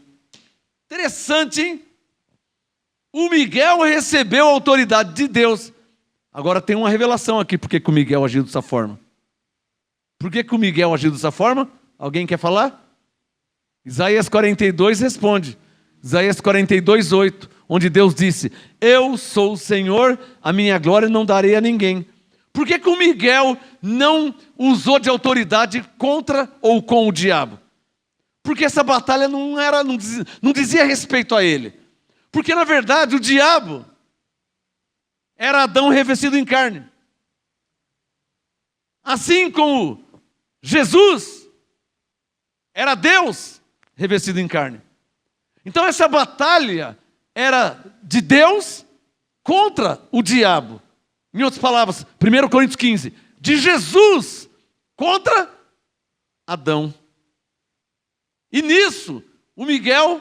Interessante, hein? O Miguel recebeu a autoridade de Deus. Agora tem uma revelação aqui, por que o Miguel agiu dessa forma. Por que o Miguel agiu dessa forma? Alguém quer falar? Isaías 42 responde. Isaías 42, 8, onde Deus disse, eu sou o Senhor, a minha glória não darei a ninguém. Por que o Miguel não usou de autoridade contra ou com o diabo? Porque essa batalha não dizia respeito a ele. Porque na verdade o diabo era Adão revestido em carne. Assim como Jesus era Deus revestido em carne. Então essa batalha era de Deus contra o diabo. Em outras palavras, 1 Coríntios 15, de Jesus contra Adão. E nisso, o Miguel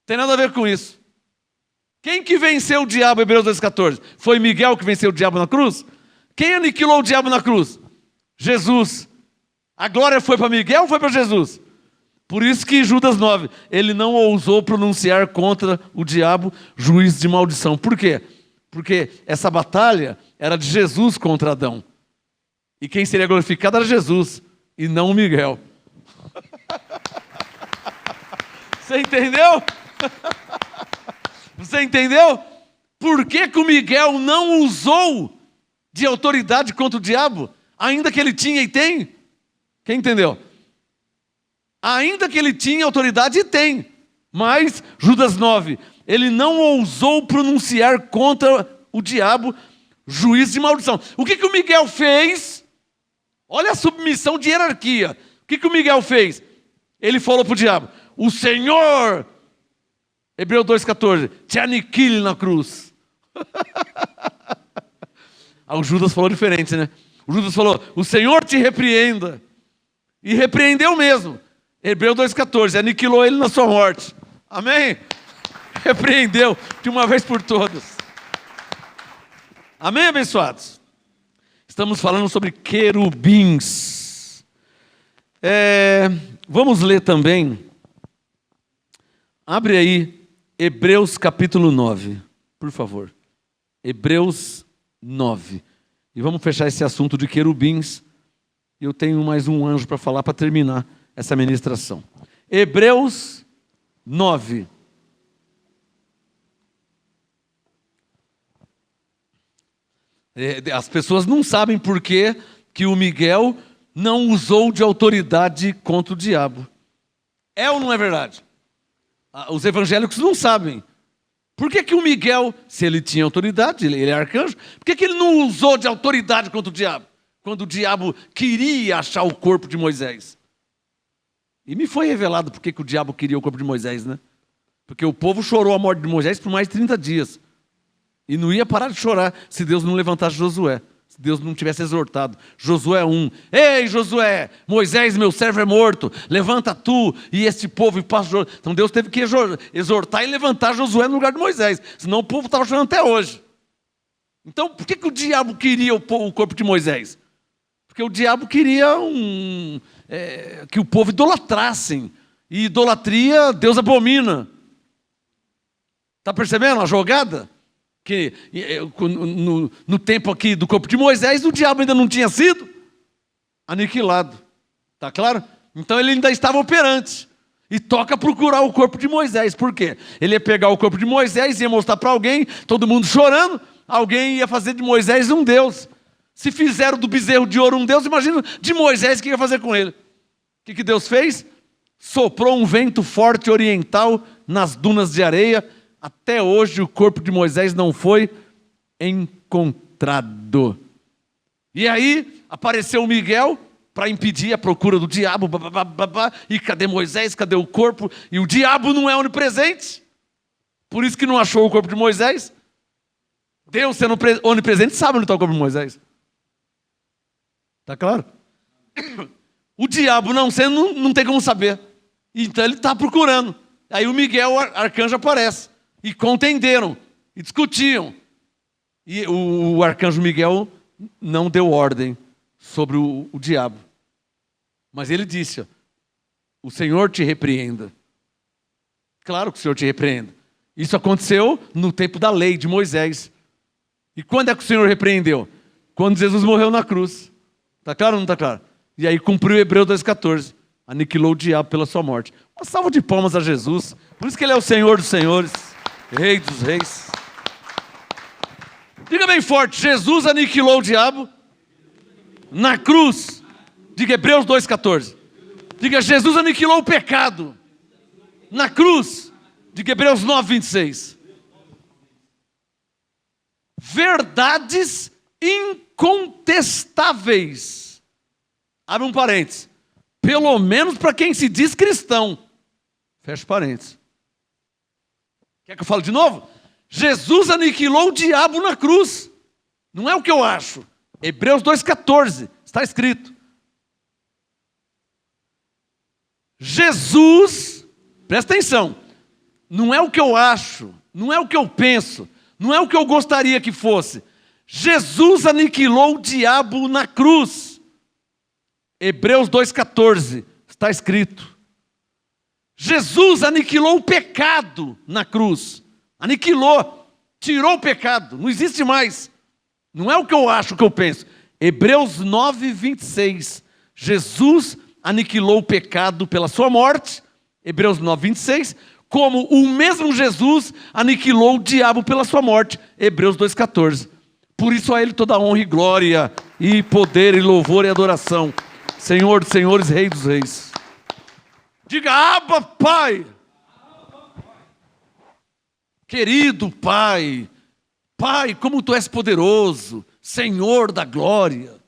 tem nada a ver com isso. Quem que venceu o diabo, Hebreus 2,14? Foi Miguel que venceu o diabo na cruz? Quem aniquilou o diabo na cruz? Jesus. A glória foi para Miguel ou foi para Jesus? Por isso que Judas 9, ele não ousou pronunciar contra o diabo juízo de maldição. Por quê? Porque essa batalha era de Jesus contra Adão. E quem seria glorificado era Jesus, e não o Miguel. Você entendeu? Você entendeu? Por que o Miguel não usou de autoridade contra o diabo? Ainda que ele tinha e tem. Quem entendeu? Ainda que ele tinha autoridade e tem. Mas, Judas 9, ele não ousou pronunciar contra o diabo juízo de maldição. O que o Miguel fez? Olha a submissão de hierarquia. O que o Miguel fez? Ele falou para o diabo, o Senhor, Hebreus 2,14, te aniquile na cruz. O Judas falou diferente, né? O Judas falou, o Senhor te repreenda. E repreendeu mesmo. Hebreus 2,14, aniquilou ele na sua morte. Amém? Repreendeu de uma vez por todas. Amém, abençoados? Estamos falando sobre querubins. Vamos ler também. Abre aí, Hebreus capítulo 9, por favor. Hebreus 9. E vamos fechar esse assunto de querubins. Eu tenho mais um anjo para falar para terminar essa ministração. Hebreus 9. As pessoas não sabem por que o Miguel não usou de autoridade contra o diabo. É ou não é verdade? Os evangélicos não sabem. Por que o Miguel, se ele tinha autoridade, ele é arcanjo, por que ele não usou de autoridade contra o diabo? Quando o diabo queria achar o corpo de Moisés. E me foi revelado por que o diabo queria o corpo de Moisés, né? Porque o povo chorou a morte de Moisés por mais de 30 dias. E não ia parar de chorar se Deus não levantasse Josué. Se Deus não tivesse exortado. Josué 1. Ei, Josué, Moisés, meu servo é morto. Levanta tu e este povo e passa. Então Deus teve que exortar e levantar Josué no lugar de Moisés. Senão o povo estava chorando até hoje. Então por que o diabo queria o corpo de Moisés? Porque o diabo queria que o povo idolatrassem. E idolatria, Deus abomina. Está percebendo a jogada? Que no tempo aqui do corpo de Moisés, o diabo ainda não tinha sido aniquilado. Está claro? Então ele ainda estava operante. E toca procurar o corpo de Moisés. Por quê? Ele ia pegar o corpo de Moisés, ia mostrar para alguém, todo mundo chorando, alguém ia fazer de Moisés um Deus. Se fizeram do bezerro de ouro um Deus, imagina de Moisés o que ia fazer com ele. O que Deus fez? Soprou um vento forte oriental nas dunas de areia. Até hoje o corpo de Moisés não foi encontrado. E aí apareceu Miguel para impedir a procura do diabo. E cadê Moisés? Cadê o corpo? E o diabo não é onipresente. Por isso que não achou o corpo de Moisés. Deus, sendo onipresente, sabe onde está o corpo de Moisés. Está claro? O diabo não sendo, não tem como saber. Então ele está procurando. Aí o Miguel, o arcanjo, aparece. E contenderam. E discutiam. E o arcanjo Miguel não deu ordem sobre o diabo. Mas ele disse, ó, o Senhor te repreenda. Claro que o Senhor te repreenda. Isso aconteceu no tempo da lei de Moisés. E quando é que o Senhor repreendeu? Quando Jesus morreu na cruz. Está claro ou não está claro? E aí cumpriu Hebreus 2,14. Aniquilou o diabo pela sua morte. Uma salva de palmas a Jesus. Por isso que ele é o Senhor dos senhores, Rei dos reis. Diga bem forte, Jesus aniquilou o diabo na cruz. Diga Hebreus 2,14. Diga, Jesus aniquilou o pecado na cruz. Diga Hebreus 9,26. Verdades incontestáveis. Abre um parênteses. Pelo menos para quem se diz cristão. Fecha parênteses. Quer que eu fale de novo? Jesus aniquilou o diabo na cruz. Não é o que eu acho. Hebreus 2,14. Está escrito. Jesus, presta atenção, não é o que eu acho, não é o que eu penso, não é o que eu gostaria que fosse. Jesus aniquilou o diabo na cruz. Hebreus 2,14, está escrito. Jesus aniquilou o pecado na cruz. Aniquilou, tirou o pecado, não existe mais. Não é o que eu acho, o que eu penso. Hebreus 9,26. Jesus aniquilou o pecado pela sua morte. Hebreus 9,26. Como o mesmo Jesus aniquilou o diabo pela sua morte. Hebreus 2,14. Por isso a ele toda honra e glória, e poder, e louvor, e adoração. Senhor dos senhores, Rei dos reis. Diga, Abba, Pai. Querido Pai, Pai, como Tu és poderoso, Senhor da glória.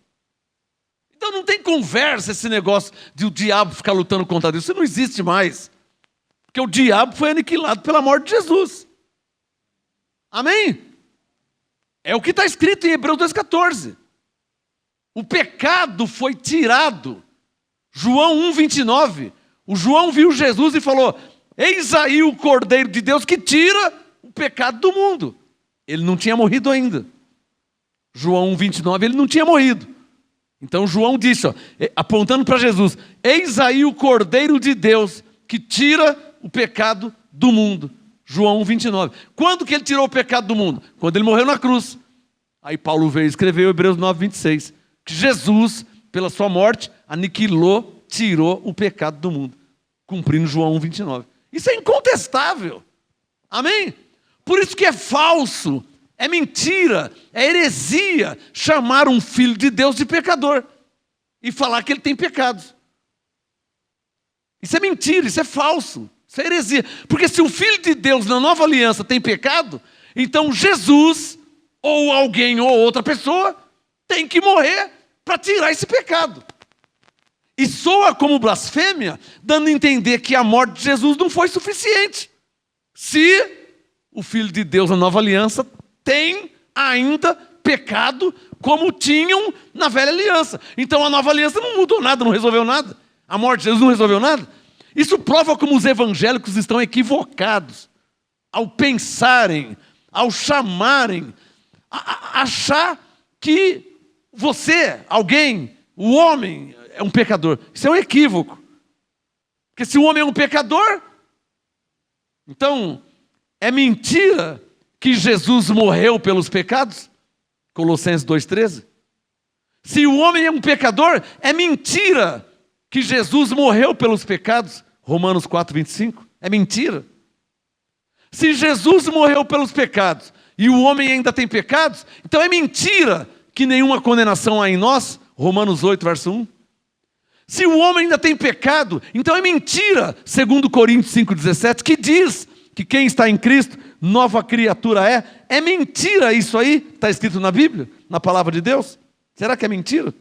Então não tem conversa esse negócio de o diabo ficar lutando contra Deus. Isso não existe mais. Porque o diabo foi aniquilado pela morte de Jesus. Amém? É o que está escrito em Hebreus 2,14. O pecado foi tirado. João 1,29. O João viu Jesus e falou, eis aí o Cordeiro de Deus que tira o pecado do mundo. Ele não tinha morrido ainda. João 1,29, ele não tinha morrido. Então João disse, ó, apontando para Jesus, eis aí o Cordeiro de Deus que tira o pecado do mundo. João 1,29. Quando que ele tirou o pecado do mundo? Quando ele morreu na cruz. Aí Paulo veio e escreveu Hebreus 9,26. Que Jesus, pela sua morte, aniquilou, tirou o pecado do mundo. Cumprindo João 1,29. Isso é incontestável. Amém? Por isso que é falso, é mentira, é heresia chamar um filho de Deus de pecador e falar que ele tem pecados. Isso é mentira, isso é falso, isso é heresia. Porque se o filho de Deus na nova aliança tem pecado, então Jesus, ou alguém ou outra pessoa, tem que morrer para tirar esse pecado. E soa como blasfêmia, dando a entender que a morte de Jesus não foi suficiente. Se o Filho de Deus na nova aliança tem ainda pecado como tinham na velha aliança. Então a nova aliança não mudou nada, não resolveu nada. A morte de Jesus não resolveu nada. Isso prova como os evangélicos estão equivocados ao pensarem, ao chamarem, a achar que você, alguém, o homem é um pecador. Isso é um equívoco. Porque se o homem é um pecador, então é mentira que Jesus morreu pelos pecados? Colossenses 2,13. Se o homem é um pecador, é mentira que Jesus morreu pelos pecados? Romanos 4:25? É mentira. Se Jesus morreu pelos pecados e o homem ainda tem pecados, então é mentira que nenhuma condenação há em nós. Romanos 8, verso 1. Se o homem ainda tem pecado, então é mentira, segundo Coríntios 5,17, que diz que quem está em Cristo, nova criatura é. É mentira isso aí? Está escrito na Bíblia, na palavra de Deus? Será que é mentira?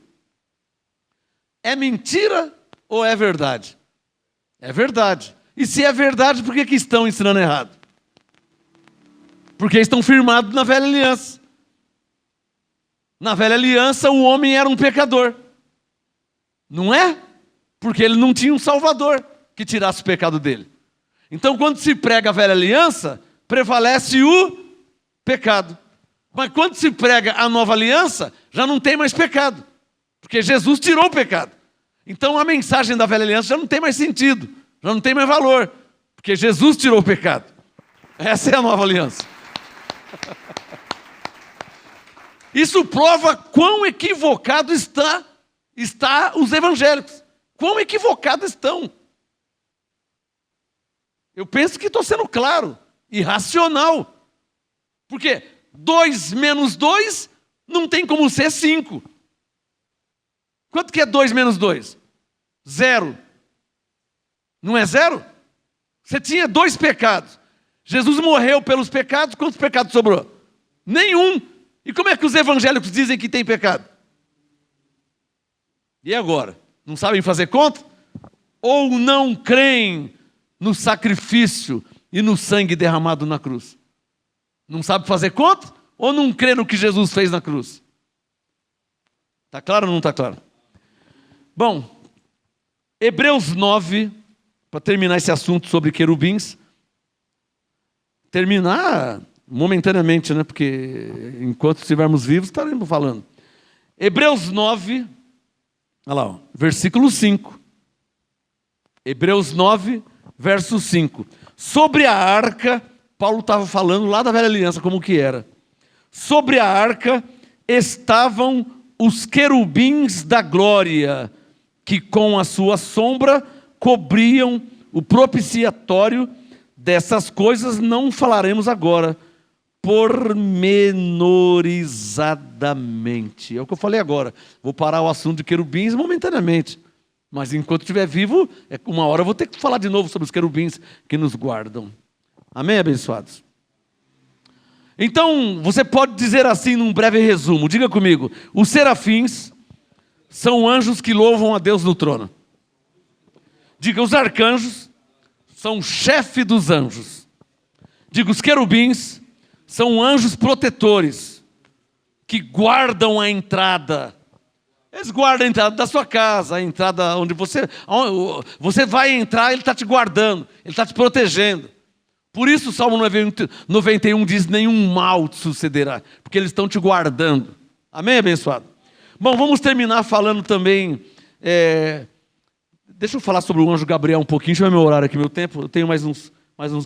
É mentira ou é verdade? É verdade. E se é verdade, por que estão ensinando errado? Porque estão firmados na velha aliança. Na velha aliança, o homem era um pecador. Não é? Porque ele não tinha um salvador que tirasse o pecado dele. Então, quando se prega a velha aliança, prevalece o pecado. Mas quando se prega a nova aliança, já não tem mais pecado. Porque Jesus tirou o pecado. Então, a mensagem da velha aliança já não tem mais sentido. Já não tem mais valor. Porque Jesus tirou o pecado. Essa é a nova aliança. Isso prova quão equivocado está os evangélicos. Quão equivocados estão. Eu penso que estou sendo claro e racional. Porque 2 menos 2 não tem como ser 5. Quanto que é 2 menos 2? 0. Não é 0? Você tinha 2 pecados. Jesus morreu pelos pecados, quantos pecados sobrou? Nenhum. E como é que os evangélicos dizem que tem pecado? E agora? Não sabem fazer conta? Ou não creem no sacrifício e no sangue derramado na cruz? Não sabe fazer conta? Ou não crê no que Jesus fez na cruz? Está claro ou não está claro? Bom, Hebreus 9, para terminar esse assunto sobre querubins. Terminar momentaneamente, né? Porque enquanto estivermos vivos, estaremos falando. Hebreus 9, olha lá, ó, versículo 5. Hebreus 9, verso 5. Sobre a arca, Paulo estava falando lá da velha aliança, como que era. Sobre a arca estavam os querubins da glória, que com a sua sombra cobriam o propiciatório. Dessas coisas não falaremos agora, pormenorizadamente. É o que eu falei agora. Vou parar o assunto de querubins momentaneamente. Mas enquanto estiver vivo, uma hora eu vou ter que falar de novo sobre os querubins que nos guardam. Amém, abençoados? Então, você pode dizer assim num breve resumo. Diga comigo. Os serafins são anjos que louvam a Deus no trono. Diga, os arcanjos são o chefe dos anjos. Diga, os querubins são anjos protetores que guardam a entrada. Eles guardam a entrada da sua casa, a entrada onde você vai entrar, ele está te guardando, ele está te protegendo. Por isso o Salmo 91 diz, nenhum mal te sucederá, porque eles estão te guardando. Amém, abençoado? Bom, vamos terminar falando também, deixa eu falar sobre o anjo Gabriel um pouquinho, deixa eu ver meu horário aqui, meu tempo, eu tenho mais uns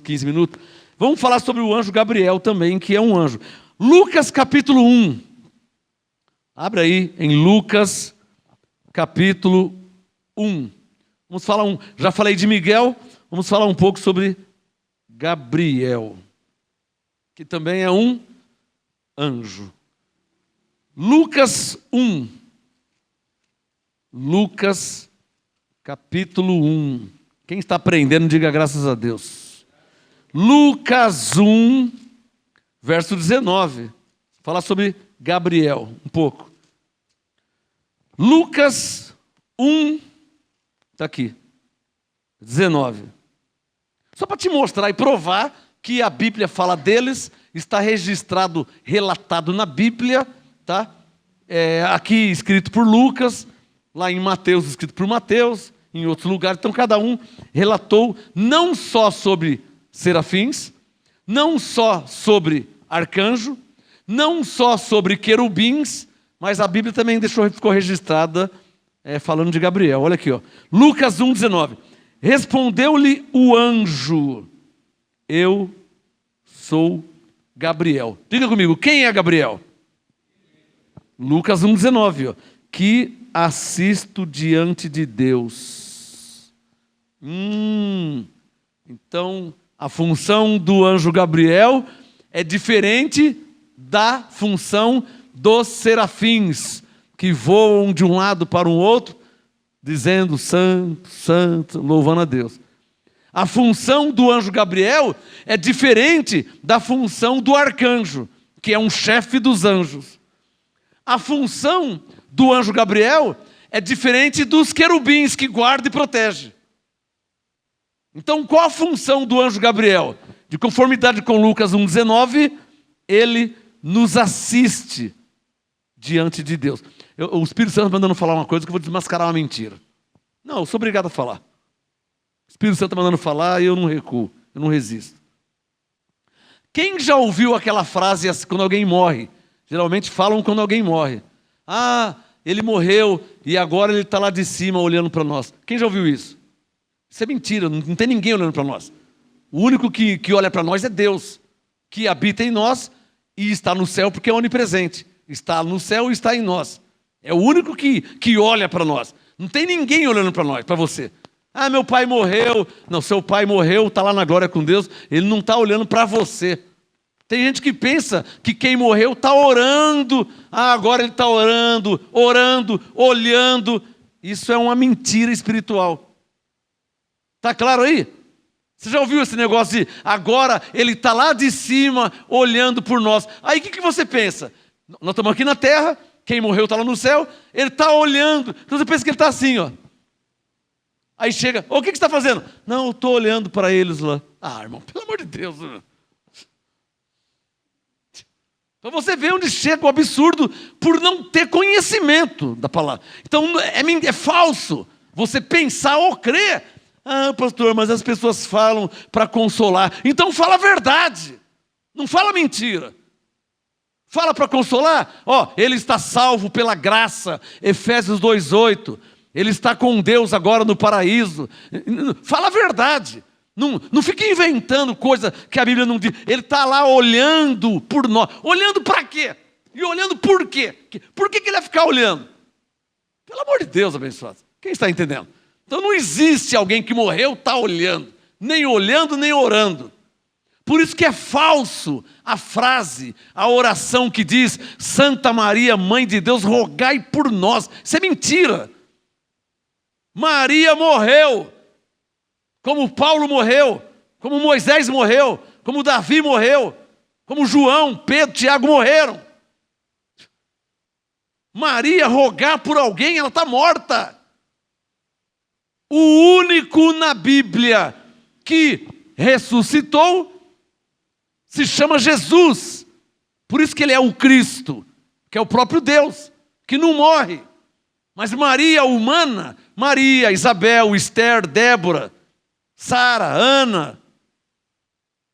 15 minutos. Vamos falar sobre o anjo Gabriel também, que é um anjo. Lucas capítulo 1. Abre aí em Lucas capítulo 1. Vamos falar já falei de Miguel, vamos falar um pouco sobre Gabriel, que também é um anjo. Lucas 1. Lucas capítulo 1. Quem está aprendendo, diga graças a Deus. Lucas 1, verso 19. Fala sobre Gabriel, um pouco. Lucas 1, está aqui, 19. Só para te mostrar e provar que a Bíblia fala deles, está registrado, relatado na Bíblia, tá? Aqui escrito por Lucas, lá em Mateus escrito por Mateus, em outros lugares. Então cada um relatou não só sobre serafins, não só sobre arcanjo, não só sobre querubins, mas a Bíblia também ficou registrada falando de Gabriel. Olha aqui, ó. Lucas 1, 19. Respondeu-lhe o anjo, eu sou Gabriel. Diga comigo, quem é Gabriel? Lucas 1, 19. Ó. Que assisto diante de Deus Então, a função do anjo Gabriel é diferente da função dos serafins, que voam de um lado para o outro, dizendo santo, santo, louvando a Deus. A função do anjo Gabriel é diferente da função do arcanjo, que é um chefe dos anjos. A função do anjo Gabriel é diferente dos querubins, que guarda e protege. Então, qual a função do anjo Gabriel? De conformidade com Lucas 1,19, ele nos assiste diante de Deus. O Espírito Santo está mandando falar uma coisa que eu vou desmascarar uma mentira. Não, eu sou obrigado a falar. O Espírito Santo está mandando falar e eu não recuo, eu não resisto. Quem já ouviu aquela frase quando alguém morre? Geralmente falam quando alguém morre. Ah, ele morreu e agora ele está lá de cima olhando para nós. Quem já ouviu isso? Isso é mentira, não tem ninguém olhando para nós. O único que olha para nós é Deus, que habita em nós e está no céu porque é onipresente. Está no céu e está em nós. É o único que olha para nós. Não tem ninguém olhando para nós, para você. Ah, meu pai morreu. Não, seu pai morreu, está lá na glória com Deus. Ele não está olhando para você. Tem gente que pensa que quem morreu está orando. Ah, agora ele está orando, olhando. Isso é uma mentira espiritual. Está claro aí? Você já ouviu esse negócio de agora ele está lá de cima olhando por nós? Aí o que você pensa? Nós estamos aqui na terra, quem morreu está lá no céu, ele está olhando. Então você pensa que ele está assim, ó. Aí chega, o que você está fazendo? Não, eu estou olhando para eles lá. Ah, irmão, pelo amor de Deus. Então você vê onde chega o absurdo por não ter conhecimento da palavra. Então é falso você pensar ou crer. Ah, pastor, mas as pessoas falam para consolar. Então fala a verdade. Não fala mentira. Fala para consolar. Ó, ele está salvo pela graça. Efésios 2,8. Ele está com Deus agora no paraíso. Fala a verdade. Não fique inventando coisa que a Bíblia não diz. Ele está lá olhando por nós. Olhando para quê? E olhando por quê? Por que ele vai ficar olhando? Pelo amor de Deus, abençoado. Quem está entendendo? Então não existe alguém que morreu está olhando, nem orando. Por isso que é falso a frase, a oração que diz Santa Maria, Mãe de Deus, rogai por nós. Isso é mentira. Maria morreu, como Paulo morreu, como Moisés morreu, como Davi morreu, como João, Pedro, Tiago morreram. Maria rogar por alguém, ela está morta. O único na Bíblia que ressuscitou se chama Jesus. Por isso que ele é o Cristo, que é o próprio Deus, que não morre. Mas Maria humana, Maria, Isabel, Esther, Débora, Sara, Ana,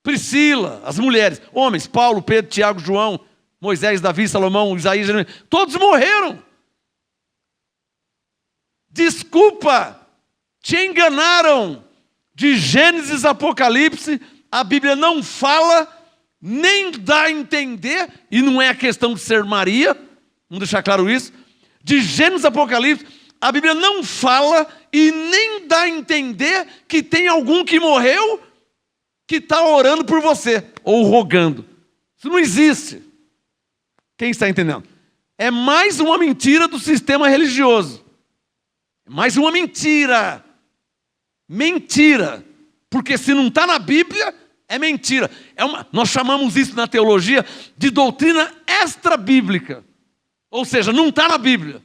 Priscila, as mulheres, homens, Paulo, Pedro, Tiago, João, Moisés, Davi, Salomão, Isaías, Jeremias, todos morreram. Desculpa, te enganaram. De Gênesis a Apocalipse, a Bíblia não fala, nem dá a entender, e não é a questão de ser Maria, vamos deixar claro isso. De Gênesis a Apocalipse, a Bíblia não fala e nem dá a entender que tem algum que morreu que está orando por você, ou rogando. Isso não existe. Quem está entendendo? É mais uma mentira do sistema religioso. Mais uma mentira. Mentira. Porque se não está na Bíblia, é mentira. Nós chamamos isso na teologia de doutrina extra-bíblica. Ou seja, não está na Bíblia.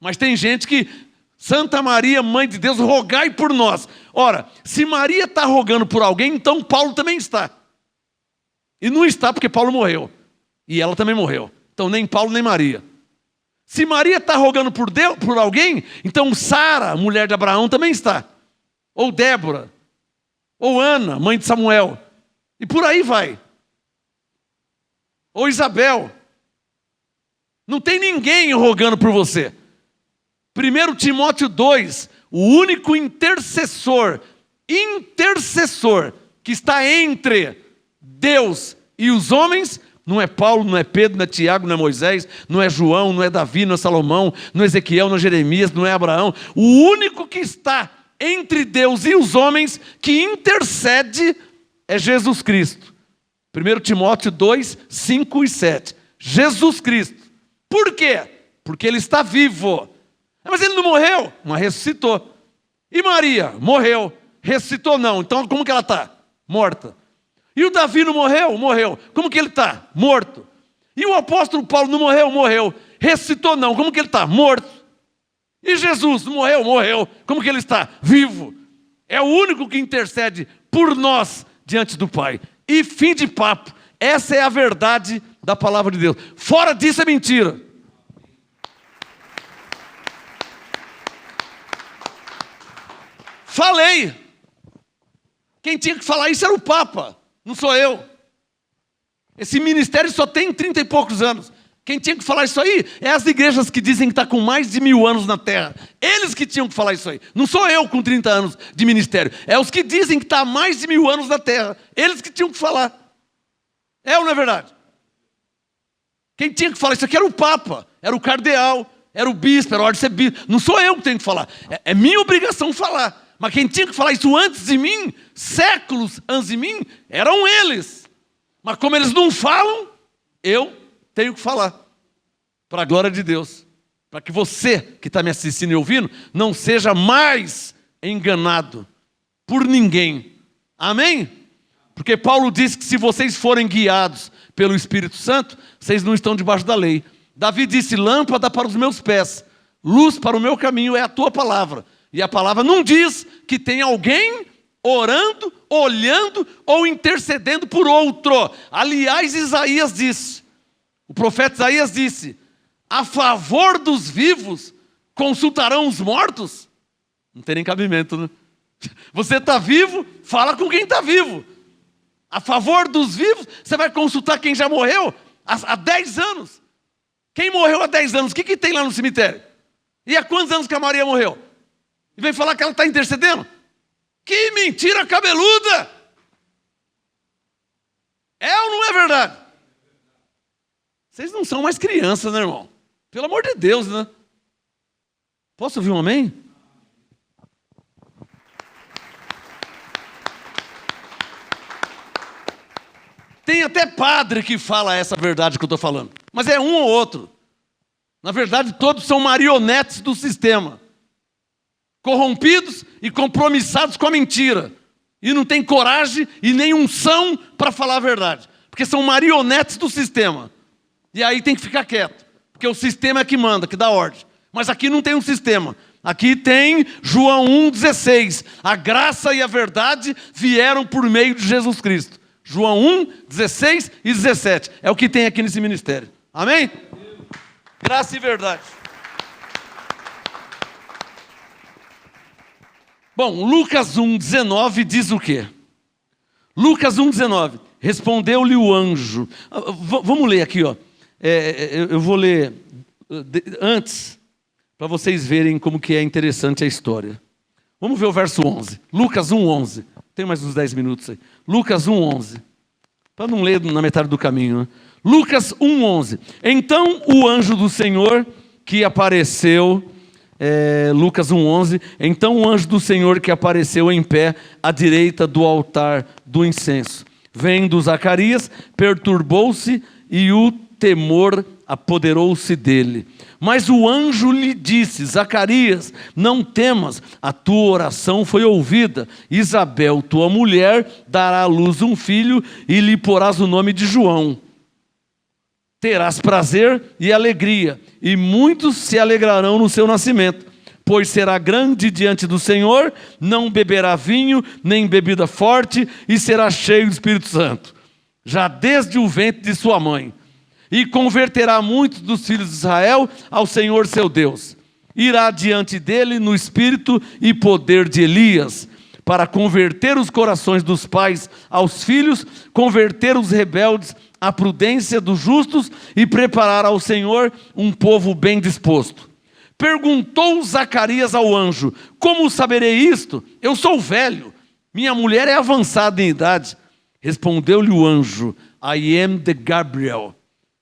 Mas tem gente que, Santa Maria, Mãe de Deus, rogai por nós. Ora, se Maria está rogando por alguém, então Paulo também está. E não está porque Paulo morreu. E ela também morreu. Então nem Paulo nem Maria. Se Maria está rogando por Deus, por alguém, então Sara, mulher de Abraão, também está. Ou Débora. Ou Ana, mãe de Samuel. E por aí vai. Ou Isabel. Não tem ninguém rogando por você. 1 Timóteo 2, o único intercessor que está entre Deus e os homens, não é Paulo, não é Pedro, não é Tiago, não é Moisés, não é João, não é Davi, não é Salomão, não é Ezequiel, não é Jeremias, não é Abraão. O único que está entre Deus e os homens, que intercede, é Jesus Cristo. 1 Timóteo 2, 5 e 7. Jesus Cristo. Por quê? Porque ele está vivo. Mas ele não morreu, mas ressuscitou. E Maria morreu, ressuscitou não. Então como que ela está? Morta. E o Davi não morreu? Morreu. Como que ele está? Morto. E o apóstolo Paulo não morreu? Morreu. Ressuscitou não. Como que ele está? Morto. E Jesus não morreu? Morreu. Como que ele está? Vivo. É o único que intercede por nós diante do Pai. E fim de papo. Essa é a verdade da palavra de Deus. Fora disso é mentira. Falei. Quem tinha que falar isso era o Papa, não sou eu. Esse ministério só tem 30 e poucos anos. Quem tinha que falar isso aí é as igrejas que dizem que está com mais de 1000 anos na terra. Eles que tinham que falar isso aí. Não sou eu com 30 anos de ministério. É os que dizem que está há mais de 1000 anos na terra. Eles que tinham que falar. É ou não é verdade? Quem tinha que falar isso aqui era o Papa, era o cardeal, era o bispo, era o arcebispo. Não sou eu que tenho que falar. É minha obrigação falar. Mas quem tinha que falar isso antes de mim, séculos antes de mim, eram eles. Mas como eles não falam, eu tenho que falar. Para a glória de Deus. Para que você que está me assistindo e ouvindo, não seja mais enganado por ninguém. Amém? Porque Paulo diz que se vocês forem guiados pelo Espírito Santo, vocês não estão debaixo da lei. Davi disse, lâmpada para os meus pés, luz para o meu caminho é a tua palavra. E a palavra não diz que tem alguém orando, olhando ou intercedendo por outro. Aliás, Isaías disse, o profeta Isaías disse, a favor dos vivos consultarão os mortos? Não tem nem cabimento, né? Você está vivo, fala com quem está vivo. A favor dos vivos, você vai consultar quem já morreu há 10 anos. Quem morreu há 10 anos, o que tem lá no cemitério? E há quantos anos que a Maria morreu? E vem falar que ela está intercedendo? Que mentira cabeluda! É ou não é verdade? Vocês não são mais crianças, né, irmão? Pelo amor de Deus, né? Posso ouvir um amém? Tem até padre que fala essa verdade que eu estou falando. Mas é um ou outro. Na verdade, todos são marionetes do sistema. Corrompidos e compromissados com a mentira. E não tem coragem e nem unção para falar a verdade. Porque são marionetes do sistema. E aí tem que ficar quieto. Porque o sistema é que manda, que dá ordem. Mas aqui não tem um sistema. Aqui tem João 1,16. A graça e a verdade vieram por meio de Jesus Cristo. João 1, 16 e 17. É o que tem aqui nesse ministério. Amém? Graça e verdade. Bom, Lucas 1,19 diz o quê? Lucas 1,19. Respondeu-lhe o anjo. Vamos ler aqui, ó. Eu vou ler antes, para vocês verem como que é interessante a história. Vamos ver o verso 11. Lucas 1,11. Tem mais uns 10 minutos aí. Lucas 1,11. Para não ler na metade do caminho, né? Lucas 1,11. Então o anjo do Senhor que apareceu... Lucas 1,11. Então o anjo do Senhor que apareceu em pé à direita do altar do incenso, vendo Zacarias, perturbou-se e o temor apoderou-se dele. Mas o anjo lhe disse, Zacarias, não temas, a tua oração foi ouvida. Isabel, tua mulher, dará à luz um filho e lhe porás o nome de João. Terás prazer e alegria, e muitos se alegrarão no seu nascimento, pois será grande diante do Senhor, não beberá vinho, nem bebida forte, e será cheio do Espírito Santo, já desde o ventre de sua mãe. E converterá muitos dos filhos de Israel ao Senhor seu Deus. Irá diante dele no espírito e poder de Elias, para converter os corações dos pais aos filhos, converter os rebeldes à prudência dos justos e preparar ao Senhor um povo bem disposto. Perguntou Zacarias ao anjo, como saberei isto? Eu sou velho, minha mulher é avançada em idade. Respondeu-lhe o anjo, I am the Gabriel.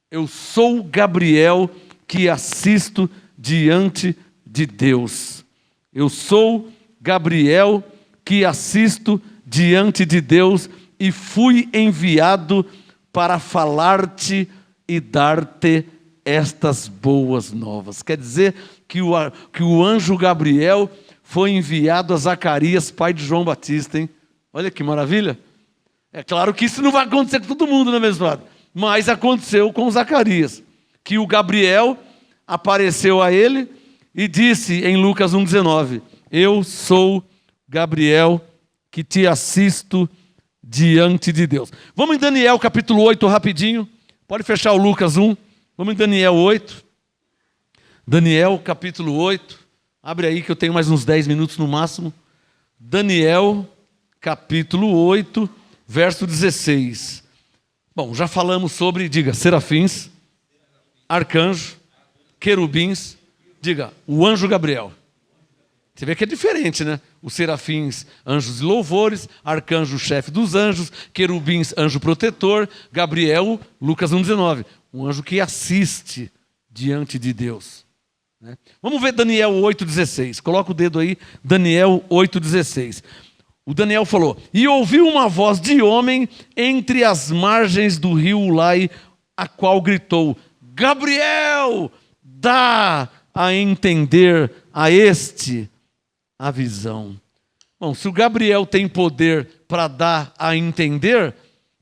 Eu sou Gabriel que assisto diante de Deus. Eu sou Gabriel, que assisto diante de Deus e fui enviado para falar-te e dar-te estas boas novas. Quer dizer que o anjo Gabriel foi enviado a Zacarias, pai de João Batista, hein? Olha que maravilha. É claro que isso não vai acontecer com todo mundo, não é mesmo? Mas aconteceu com Zacarias, que o Gabriel apareceu a ele e disse em Lucas 1,19: eu sou Gabriel, que te assisto diante de Deus. Vamos em Daniel capítulo 8 rapidinho. Pode fechar o Lucas 1. Vamos em Daniel 8. Daniel capítulo 8. Abre aí que eu tenho mais uns 10 minutos no máximo. Daniel capítulo 8, verso 16. Bom, já falamos sobre, diga, serafins, arcanjo, querubins, diga, o anjo Gabriel. Você vê que é diferente, né? Os serafins, anjos de louvores, arcanjo, chefe dos anjos, querubins, anjo protetor, Gabriel, Lucas 1,19, um anjo que assiste diante de Deus. Né? Vamos ver Daniel 8,16. Coloca o dedo aí, Daniel 8,16. O Daniel falou: e ouviu uma voz de homem entre as margens do rio Ulai, a qual gritou: Gabriel, dá a entender a este a visão. Bom, se o Gabriel tem poder para dar a entender,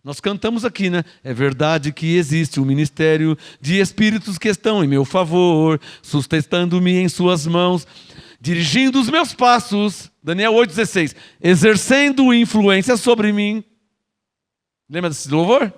nós cantamos aqui, né? É verdade que existe um ministério de espíritos que estão em meu favor, sustentando-me em suas mãos, dirigindo os meus passos. Daniel 8,16. Exercendo influência sobre mim. Lembra desse louvor?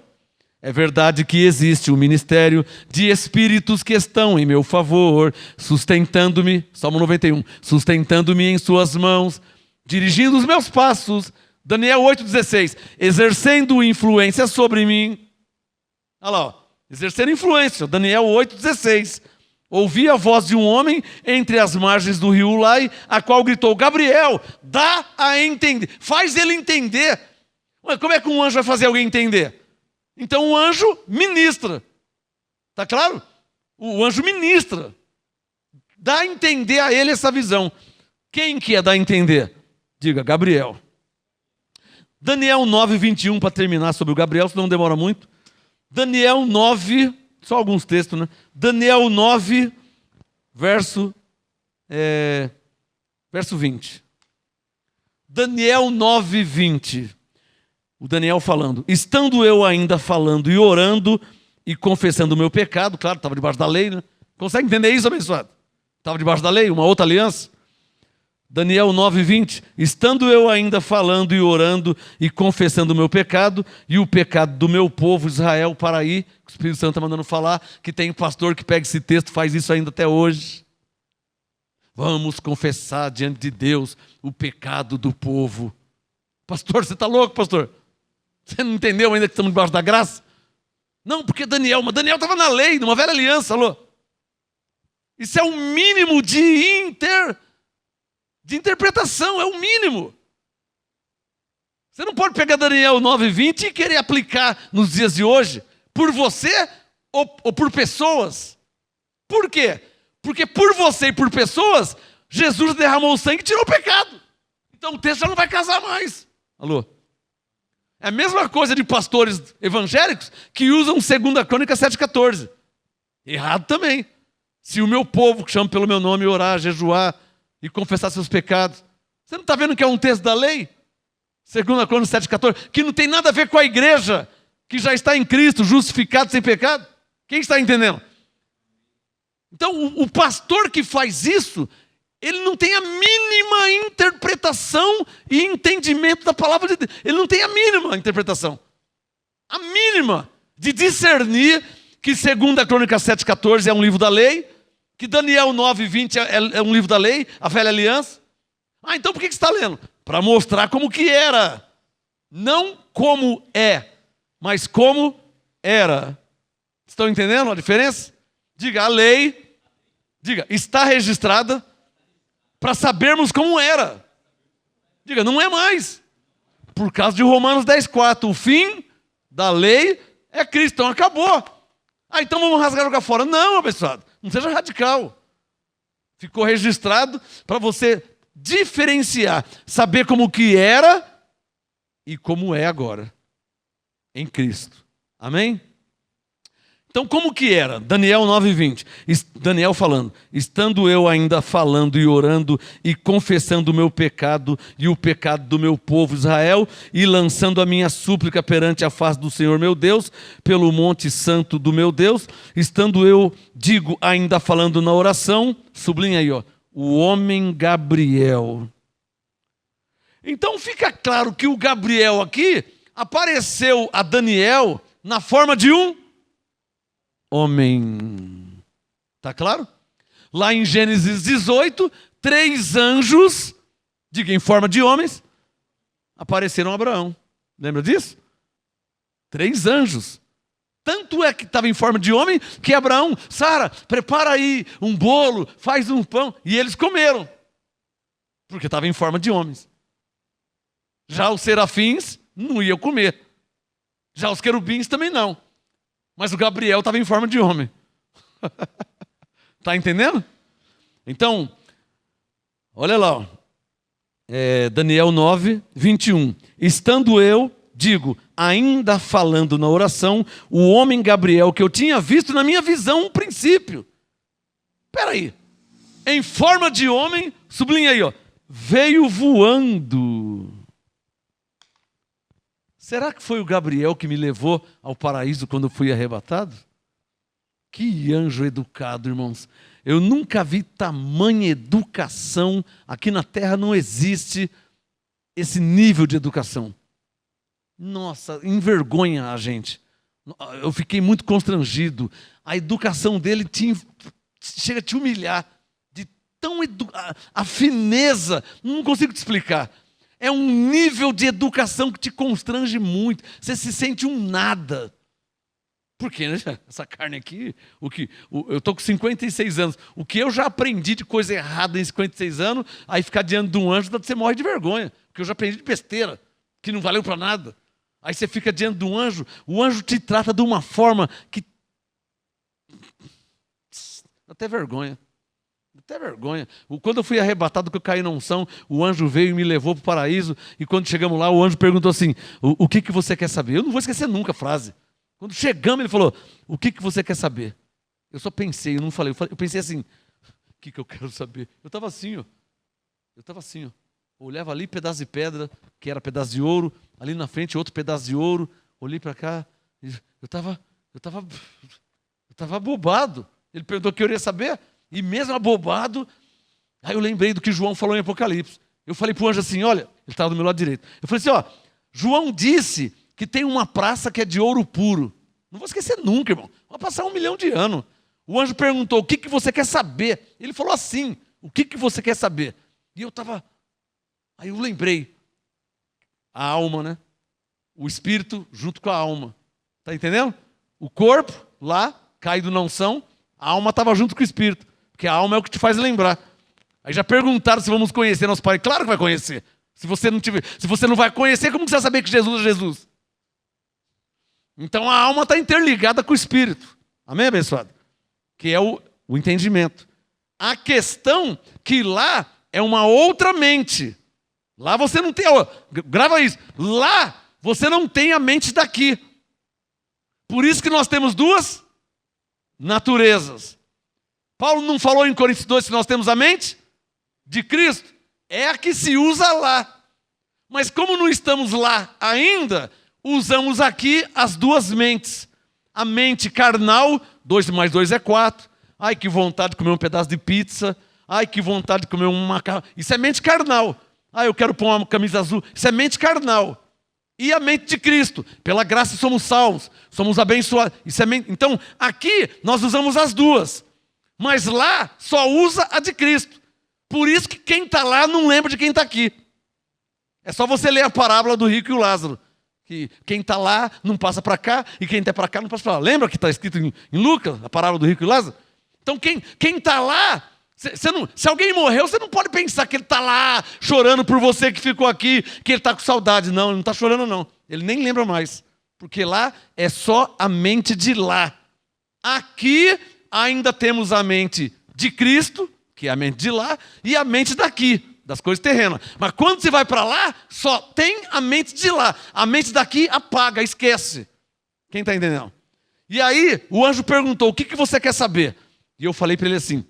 É verdade que existe um ministério de espíritos que estão em meu favor, sustentando-me, Salmo 91, sustentando-me em suas mãos, dirigindo os meus passos. Daniel 8,16, exercendo influência sobre mim. Olha lá, ó, exercendo influência. Daniel 8,16. Ouvi a voz de um homem entre as margens do rio Ulai, a qual gritou: Gabriel, dá a entender. Faz ele entender. Ué, como é que um anjo vai fazer alguém entender? Então o anjo ministra. Está claro? O anjo ministra. Dá a entender a ele essa visão. Quem que é dar a entender? Diga, Gabriel. Daniel 9,21, para terminar sobre o Gabriel, senão demora muito. Daniel 9, só alguns textos, né? Daniel 9, verso 20. Daniel 9, 20. O Daniel falando: estando eu ainda falando e orando e confessando o meu pecado, claro, estava debaixo da lei, né? Consegue entender isso, abençoado? Estava debaixo da lei, uma outra aliança. Daniel 9, 20. Estando eu ainda falando e orando e confessando o meu pecado e o pecado do meu povo Israel para aí, o Espírito Santo está mandando falar que tem pastor que pega esse texto, faz isso ainda até hoje. Vamos confessar diante de Deus o pecado do povo. Pastor, você está louco, pastor? Você não entendeu ainda que estamos debaixo da graça? Não, porque Daniel estava na lei, numa velha aliança, alô. Isso é o mínimo de interpretação, é o mínimo. Você não pode pegar Daniel 9:20 e querer aplicar nos dias de hoje, por você ou por pessoas. Por quê? Porque por você e por pessoas, Jesus derramou o sangue e tirou o pecado. Então o texto já não vai casar mais. Alô? É a mesma coisa de pastores evangélicos que usam 2 Crônicas 7,14. Errado também. Se o meu povo, que chama pelo meu nome, orar, jejuar e confessar seus pecados. Você não está vendo que é um texto da lei? 2 Crônicas 7,14, que não tem nada a ver com a igreja que já está em Cristo, justificado sem pecado. Quem está entendendo? Então, o pastor que faz isso, ele não tem a mínima interpretação e entendimento da palavra de Deus. Ele não tem a mínima interpretação. A mínima de discernir que 2 Crônicas 7,14 é um livro da lei, que Daniel 9:20 é um livro da lei, a velha aliança. Ah, então por que você está lendo? Para mostrar como que era. Não como é, mas como era. Estão entendendo a diferença? Diga, a lei, diga, está registrada para sabermos como era. Diga, não é mais. Por causa de Romanos 10,4. O fim da lei é Cristo. Então acabou. Ah, então vamos rasgar e jogar fora. Não, abençoado. Não seja radical. Ficou registrado para você diferenciar, saber como que era e como é agora, em Cristo. Amém? Então, como que era? Daniel 9:20. Daniel falando: estando eu ainda falando e orando e confessando o meu pecado e o pecado do meu povo Israel e lançando a minha súplica perante a face do Senhor meu Deus, pelo monte santo do meu Deus, estando eu, digo, ainda falando na oração, sublinha aí, ó, o homem Gabriel. Então fica claro que o Gabriel aqui apareceu a Daniel na forma de um homem. Está claro? Lá em Gênesis 18, 3 anjos, diga em forma de homens, apareceram a Abraão. Lembra disso? 3 anjos. Tanto é que estava em forma de homem que Abraão, Sara, prepara aí um bolo, faz um pão. E eles comeram. Porque estava em forma de homens. Já os serafins não iam comer. Já os querubins também não. Mas o Gabriel estava em forma de homem. Está entendendo? Então, olha lá. Ó. Daniel 9:21. Estando eu, digo, ainda falando na oração, o homem Gabriel que eu tinha visto na minha visão um princípio. Espera aí. Em forma de homem, sublinha aí, ó, veio voando. Será que foi o Gabriel que me levou ao paraíso quando eu fui arrebatado? Que anjo educado, irmãos. Eu nunca vi tamanha educação. Aqui na terra não existe esse nível de educação. Nossa, envergonha a gente. Eu fiquei muito constrangido. A educação dele chega a te humilhar. De tão a fineza, não consigo te explicar. É um nível de educação que te constrange muito. Você se sente um nada. Por quê, né? Essa carne aqui, eu estou com 56 anos. O que eu já aprendi de coisa errada em 56 anos, aí ficar diante de um anjo, você morre de vergonha. Porque eu já aprendi de besteira, que não valeu para nada. Aí você fica diante de um anjo, o anjo te trata de uma forma que... Até vergonha. Até vergonha. Quando eu fui arrebatado, que eu caí na unção, o anjo veio e me levou para o paraíso. E quando chegamos lá, o anjo perguntou assim: o que você quer saber? Eu não vou esquecer nunca a frase. Quando chegamos, ele falou: o que você quer saber? Eu só pensei, eu não falei. Eu pensei assim: o que eu quero saber? Eu estava assim, ó. Eu olhava ali, pedaço de pedra, que era pedaço de ouro. Ali na frente, outro pedaço de ouro. Olhei para cá. Eu estava bobado. Ele perguntou o que eu queria saber. E mesmo abobado, aí eu lembrei do que João falou em Apocalipse. Eu falei para o anjo assim, olha, ele estava do meu lado direito. Eu falei assim, ó, João disse que tem uma praça que é de ouro puro. Não vou esquecer nunca, irmão. Vai passar 1 milhão de anos. O anjo perguntou, o que você quer saber? Ele falou assim, o que você quer saber? E eu estava... Aí eu lembrei. A alma, né? O espírito junto com a alma. Tá entendendo? O corpo, lá, caído na unção, a alma estava junto com o espírito. Porque a alma é o que te faz lembrar. Aí já perguntaram se vamos conhecer nosso Pai. Claro que vai conhecer. Se você não vai conhecer, como que você vai saber que Jesus é Jesus? Então a alma está interligada com o espírito. Amém, abençoado? Que é o entendimento. A questão que lá é uma outra mente. Lá você não tem... Ó, grava isso. Lá você não tem a mente daqui. Por isso que nós temos 2 naturezas. Paulo não falou em Coríntios 2 que nós temos a mente de Cristo? É a que se usa lá. Mas como não estamos lá ainda, usamos aqui as 2 mentes. A mente carnal, 2 mais 2 é 4. Ai, que vontade de comer um pedaço de pizza. Ai, que vontade de comer um macarrão. Isso é mente carnal. Ah, eu quero pôr uma camisa azul. Isso é mente carnal. E a mente de Cristo. Pela graça somos salvos. Somos abençoados. Isso é mente. Então, aqui nós usamos as 2. Mas lá só usa a de Cristo. Por isso que quem está lá não lembra de quem está aqui. É só você ler a parábola do rico e o Lázaro. Que quem está lá não passa para cá, e quem está para cá não passa para lá. Lembra que está escrito em Lucas, a parábola do rico e Lázaro? Então quem está lá, se alguém morreu, você não pode pensar que ele está lá chorando por você que ficou aqui, que ele está com saudade. Não, ele não está chorando não. Ele nem lembra mais. Porque lá é só a mente de lá. Aqui ainda temos a mente de Cristo, que é a mente de lá, e a mente daqui, das coisas terrenas. Mas quando você vai para lá, só tem a mente de lá. A mente daqui apaga, esquece. Quem está entendendo? E aí o anjo perguntou, o que você quer saber? E eu falei para ele assim,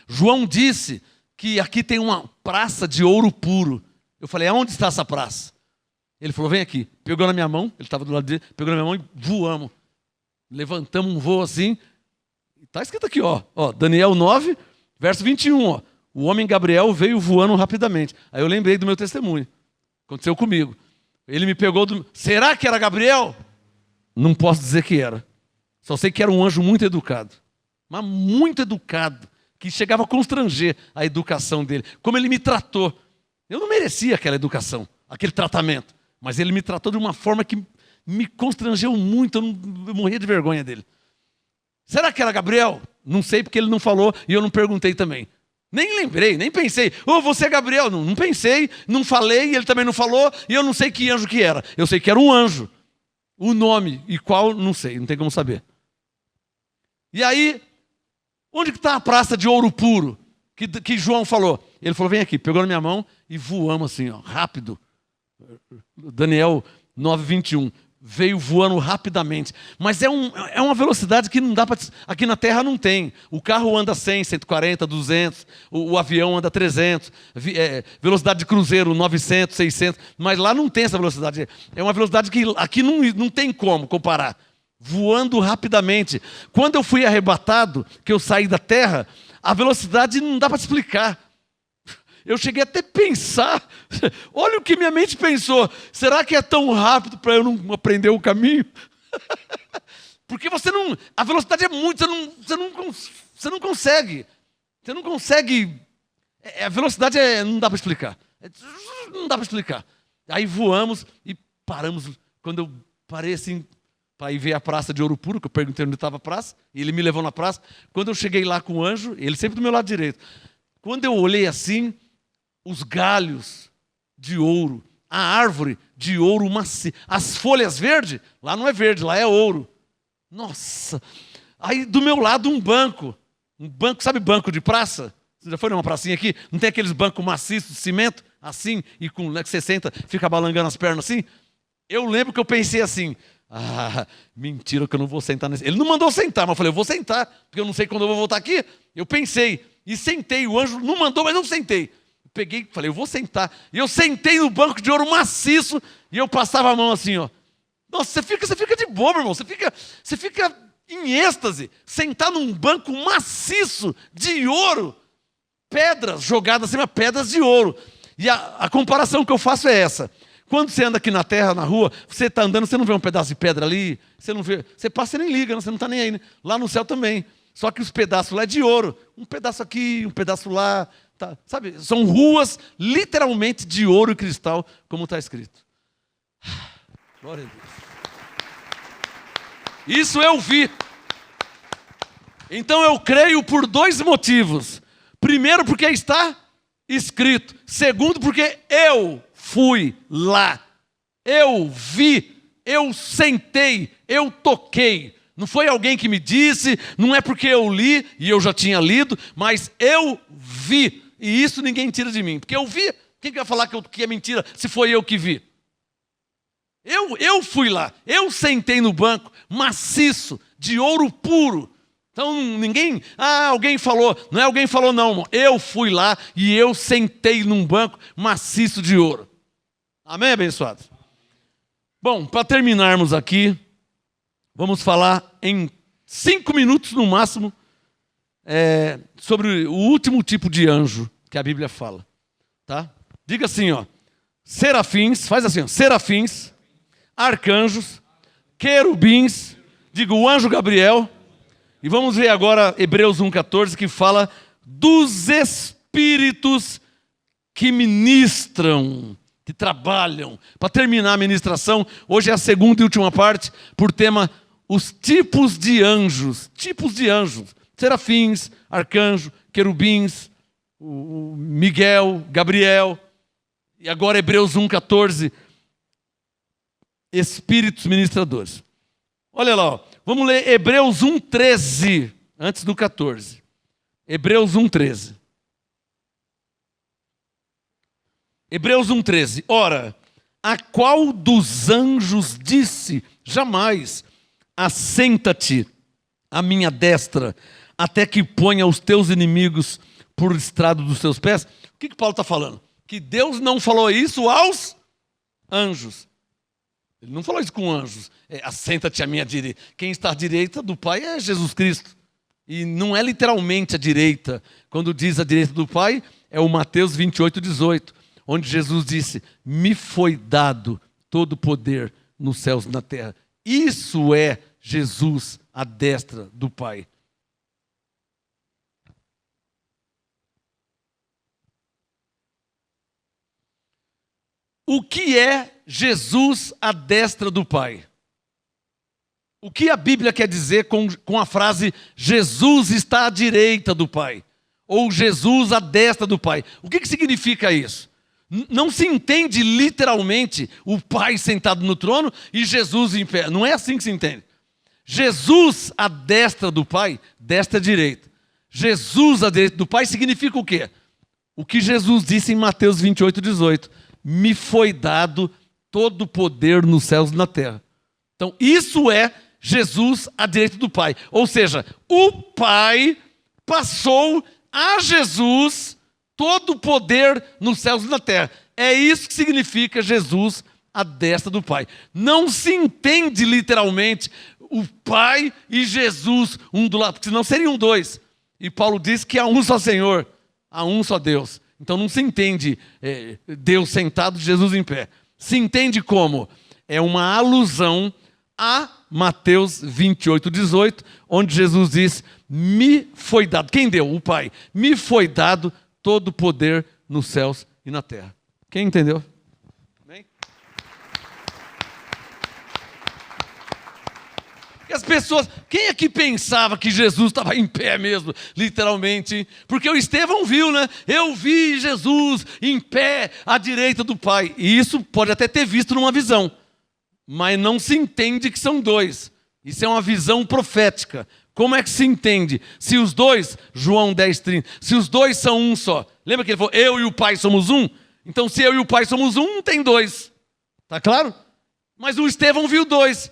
João disse que aqui tem uma praça de ouro puro. Eu falei, aonde está essa praça? Ele falou, vem aqui. Pegou na minha mão, ele estava do lado dele, pegou na minha mão e voamos. Levantamos um voo assim. Está escrito aqui, ó, Daniel 9, verso 21, ó. O homem Gabriel veio voando rapidamente. Aí eu lembrei do meu testemunho. Aconteceu comigo. Ele me pegou do... Será que era Gabriel? Não posso dizer que era. Só sei que era um anjo muito educado. Mas muito educado. Que chegava a constranger a educação dele. Como ele me tratou. Eu não merecia aquela educação, aquele tratamento. Mas ele me tratou de uma forma que me constrangeu muito. Eu morria de vergonha dele. Será que era Gabriel? Não sei porque ele não falou e eu não perguntei também. Nem lembrei, nem pensei. Você é Gabriel? Não pensei, não falei, ele também não falou e eu não sei que anjo que era. Eu sei que era um anjo. O nome e qual, não sei, não tem como saber. E aí, onde que está a praça de ouro puro que João falou? Ele falou, vem aqui, pegou na minha mão e voamos assim, ó, rápido. Daniel 9:21. Veio voando rapidamente. Mas é uma velocidade que não dá para... Aqui na Terra não tem. O carro anda 100, 140, 200. O avião anda 300. Velocidade de cruzeiro 900, 600. Mas lá não tem essa velocidade. É uma velocidade que aqui não tem como comparar. Voando rapidamente. Quando eu fui arrebatado, que eu saí da Terra, a velocidade não dá para explicar. Eu cheguei até a pensar, olha o que minha mente pensou, será que é tão rápido para eu não aprender o caminho? Porque a velocidade é muito, você não consegue, a velocidade não dá para explicar, não dá para explicar. Aí voamos e paramos, quando eu parei assim, para ir ver a praça de ouro puro, que eu perguntei onde estava a praça, e ele me levou na praça, quando eu cheguei lá com o anjo, ele sempre do meu lado direito, quando eu olhei assim, os galhos de ouro, a árvore de ouro macio, as folhas verdes, lá não é verde, lá é ouro. Nossa! Aí do meu lado um banco, sabe banco de praça? Você já foi numa pracinha aqui? Não tem aqueles bancos maciços de cimento, assim, e com que você senta, fica balangando as pernas assim? Eu lembro que eu pensei assim, mentira que eu não vou sentar nesse... Ele não mandou sentar, mas eu falei, eu vou sentar, porque eu não sei quando eu vou voltar aqui. Eu pensei, e sentei, o anjo não mandou, mas eu sentei. Peguei, falei, eu vou sentar. E eu sentei no banco de ouro maciço e eu passava a mão assim, ó. Nossa, você fica de boa, meu irmão. Você fica em êxtase. Sentar num banco maciço de ouro. Pedras jogadas acima, pedras de ouro. E a comparação que eu faço é essa. Quando você anda aqui na terra, na rua, você está andando, você não vê um pedaço de pedra ali, você não vê. Você passa e nem liga, você não está nem aí. Né? Lá no céu também. Só que os pedaços lá é de ouro. Um pedaço aqui, um pedaço lá. Tá, sabe, são ruas literalmente de ouro e cristal, como está escrito. Glória a Deus. Isso eu vi. Então eu creio por dois motivos. Primeiro, porque está escrito. Segundo, porque eu fui lá. Eu vi, eu sentei, eu toquei. Não foi alguém que me disse, não é porque eu li, e eu já tinha lido, mas eu vi. E isso ninguém tira de mim. Porque eu vi. Quem vai falar que é mentira se foi eu que vi? Eu fui lá. Eu sentei no banco maciço, de ouro puro. Então ninguém... alguém falou. Não é alguém falou não. Eu fui lá e eu sentei num banco maciço de ouro. Amém, abençoados? Bom, para terminarmos aqui, vamos falar em 5 minutos no máximo sobre o último tipo de anjo que a Bíblia fala, tá? Diga assim, ó, serafins, faz assim, ó, serafins, arcanjos, querubins, diga o anjo Gabriel, e vamos ver agora Hebreus 1,14, que fala dos espíritos que ministram, que trabalham. Para terminar a ministração, hoje é a segunda e última parte, por tema, os tipos de anjos, serafins, arcanjo, querubins, o Miguel, Gabriel, e agora Hebreus 1,14, espíritos ministradores. Olha lá, ó. Vamos ler Hebreus 1,13, antes do 14. Hebreus 1,13. Hebreus 1,13. Ora, a qual dos anjos disse, jamais, assenta-te à minha destra, até que ponha os teus inimigos por estrado dos teus pés? O que Paulo está falando? Que Deus não falou isso aos anjos. Ele não falou isso com anjos. Assenta-te à minha direita. Quem está à direita do Pai é Jesus Cristo. E não é literalmente à direita. Quando diz à direita do Pai, é o Mateus 28,18, onde Jesus disse, me foi dado todo o poder nos céus e na terra. Isso é Jesus à destra do Pai. O que é Jesus à destra do Pai? O que a Bíblia quer dizer com a frase Jesus está à direita do Pai? Ou Jesus à destra do Pai? O que significa isso? Não se entende literalmente o Pai sentado no trono e Jesus em pé. Não é assim que se entende. Jesus à destra do Pai, destra à direita. Jesus à direita do Pai significa o quê? O que Jesus disse em Mateus 28,18. Me foi dado todo o poder nos céus e na terra. Então, isso é Jesus à direita do Pai. Ou seja, o Pai passou a Jesus todo o poder nos céus e na terra. É isso que significa Jesus à destra do Pai. Não se entende literalmente o Pai e Jesus um do lado, porque senão seriam dois. E Paulo diz que há um só Senhor, há um só Deus. Então não se entende Deus sentado, Jesus em pé. Se entende como? É uma alusão a Mateus 28,18, onde Jesus diz, me foi dado. Quem deu? O Pai. Me foi dado todo o poder nos céus e na terra. Quem entendeu? Amém? E as pessoas, quem é que pensava que Jesus estava em pé mesmo, literalmente? Porque o Estevão viu, né? Eu vi Jesus em pé à direita do Pai. E isso pode até ter visto numa visão, mas não se entende que são dois. Isso é uma visão profética. Como é que se entende? Se os dois, João 10,30, se os dois são um só. Lembra que ele falou, eu e o Pai somos um? Então se eu e o Pai somos um, não tem dois. Tá claro? Mas o Estevão viu dois.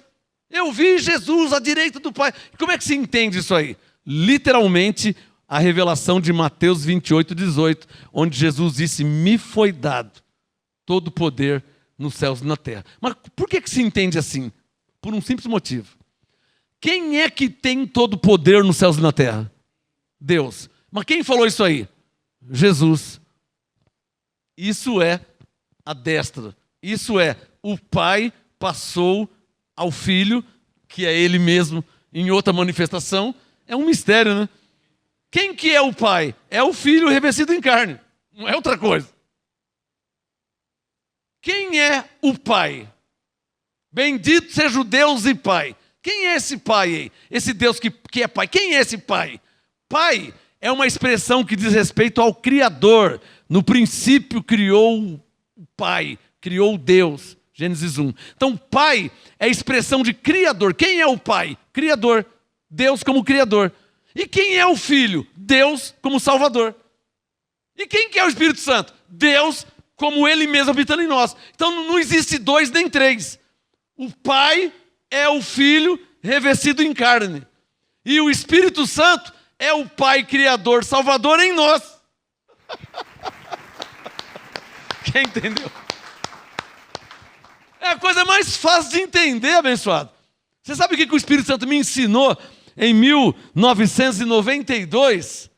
Eu vi Jesus à direita do Pai. Como é que se entende isso aí? Literalmente, a revelação de Mateus 28,18, onde Jesus disse, me foi dado todo o poder nos céus e na terra. Mas por que se entende assim? Por um simples motivo. Quem é que tem todo o poder nos céus e na terra? Deus. Mas quem falou isso aí? Jesus. Isso é a destra. Isso é, o Pai passou ao Filho, que é Ele mesmo, em outra manifestação. É um mistério, né? Quem que é o Pai? É o Filho revestido em carne. Não é outra coisa. Quem é o Pai? Bendito seja o Deus e Pai. Quem é esse Pai aí? Esse Deus que é Pai. Quem é esse Pai? Pai é uma expressão que diz respeito ao Criador. No princípio criou o Pai, criou Deus. Gênesis 1. Então, Pai é a expressão de Criador. Quem é o Pai? Criador. Deus como Criador. E quem é o Filho? Deus como Salvador. E quem que é o Espírito Santo? Deus como Ele mesmo habitando em nós. Então não existe dois nem três. O Pai é o Filho revestido em carne. E o Espírito Santo é o Pai Criador, Salvador em nós. Quem entendeu? É a coisa mais fácil de entender, abençoado. Você sabe o que o Espírito Santo me ensinou em 1992?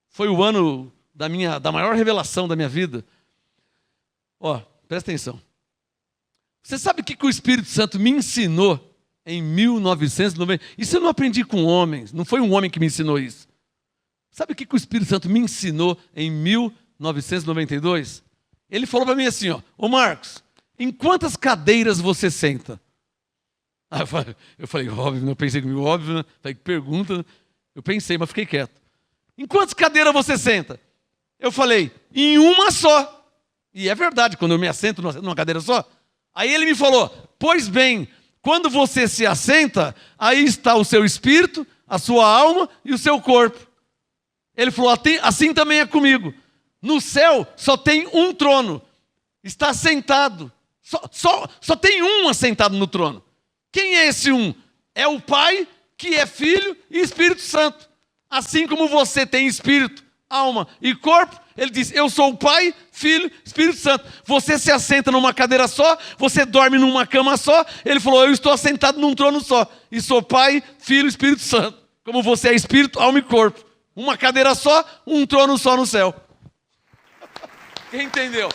Foi o ano da maior revelação da minha vida. Ó, presta atenção. Você sabe o que o Espírito Santo me ensinou em 1990? Isso eu não aprendi com homens, não foi um homem que me ensinou isso. Sabe o que o Espírito Santo me ensinou em 1992? Ele falou para mim assim, ó, ô Marcos, em quantas cadeiras você senta? Ah, eu falei, óbvio, eu pensei comigo, óbvio, né? Falei, que pergunta, né? Eu pensei, mas fiquei quieto. Em quantas cadeiras você senta? Eu falei, em uma só. E é verdade, quando eu me assento numa cadeira só. Aí ele me falou, pois bem, quando você se assenta, aí está o seu espírito, a sua alma e o seu corpo. Ele falou, assim também é comigo. No céu só tem um trono. está assentado. Só tem um assentado no trono. Quem é esse um? É o Pai, que é Filho e Espírito Santo. Assim como você tem espírito, alma e corpo, ele diz, eu sou o Pai, Filho, Espírito Santo. Você se assenta numa cadeira só, você dorme numa cama só. Ele falou, eu estou assentado num trono só. E sou Pai, Filho e Espírito Santo. Como você é espírito, alma e corpo. Uma cadeira só, um trono só no céu. Quem entendeu?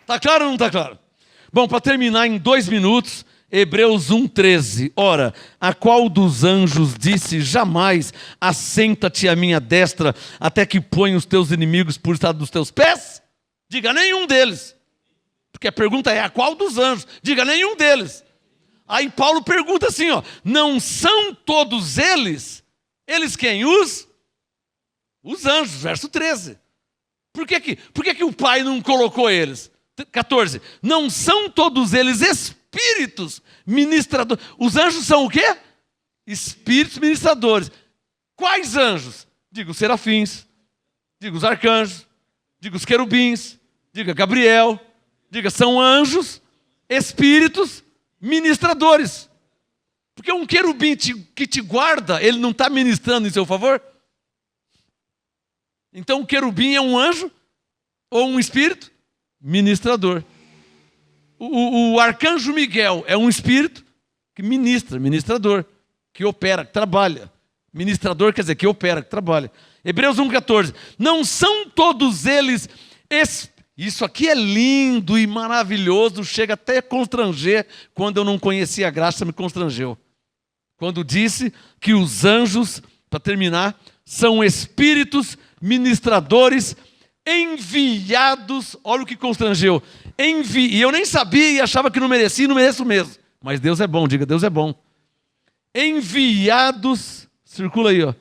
Está claro ou não está claro? Bom, para terminar em 2 minutos, Hebreus 1,13. Ora, a qual dos anjos disse, jamais assenta-te à minha destra, até que ponha os teus inimigos por estado dos teus pés? Diga, nenhum deles. Porque a pergunta é, a qual dos anjos? Diga, nenhum deles. Aí Paulo pergunta assim, ó, não são todos eles? Eles quem? Os anjos, verso 13. Por que o Pai não colocou eles? 14. Não são todos eles espíritos ministradores. Os anjos são o quê? Espíritos ministradores. Quais anjos? Diga os serafins, diga os arcanjos, diga os querubins, diga Gabriel. Diga, são anjos, espíritos ministradores. Porque um querubim que te guarda, ele não está ministrando em seu favor? Então o querubim é um anjo ou um espírito ministrador. O arcanjo Miguel é um espírito que ministrador, que opera, que trabalha. Ministrador quer dizer que opera, que trabalha. Hebreus 1,14. Não são todos eles Isso aqui é lindo e maravilhoso, chega até a constranger. Quando eu não conhecia a graça, me constrangeu. Quando disse que os anjos, para terminar, são espíritos ministradores enviados. Olha o que constrangeu. E eu nem sabia e achava que não merecia, e não mereço mesmo. Mas Deus é bom, diga, Deus é bom. Enviados, circula aí, ó,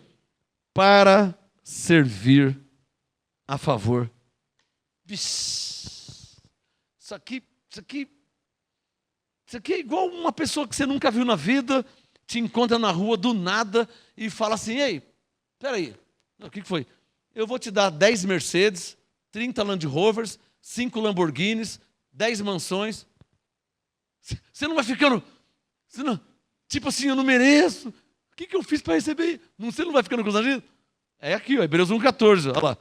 para servir a favor. Isso aqui é igual uma pessoa que você nunca viu na vida, te encontra na rua do nada e fala assim, ei, peraí, o que foi? Eu vou te dar 10 Mercedes, 30 Land Rovers, 5 Lamborghinis, 10 mansões. Você não vai ficando, tipo assim, eu não mereço. O que eu fiz para receber? Você não vai ficando constrangido? É aqui, ó, Hebreus 1,14, olha lá.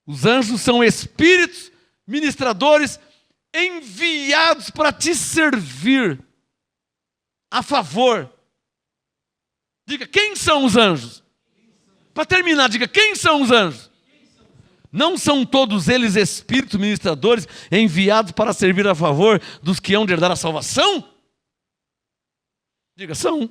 Os anjos são espíritos ministradores enviados para te servir a favor. Diga, quem são os anjos? Para terminar, diga, quem são os anjos? Não são todos eles espíritos ministradores enviados para servir a favor dos que hão de herdar a salvação? Diga, são.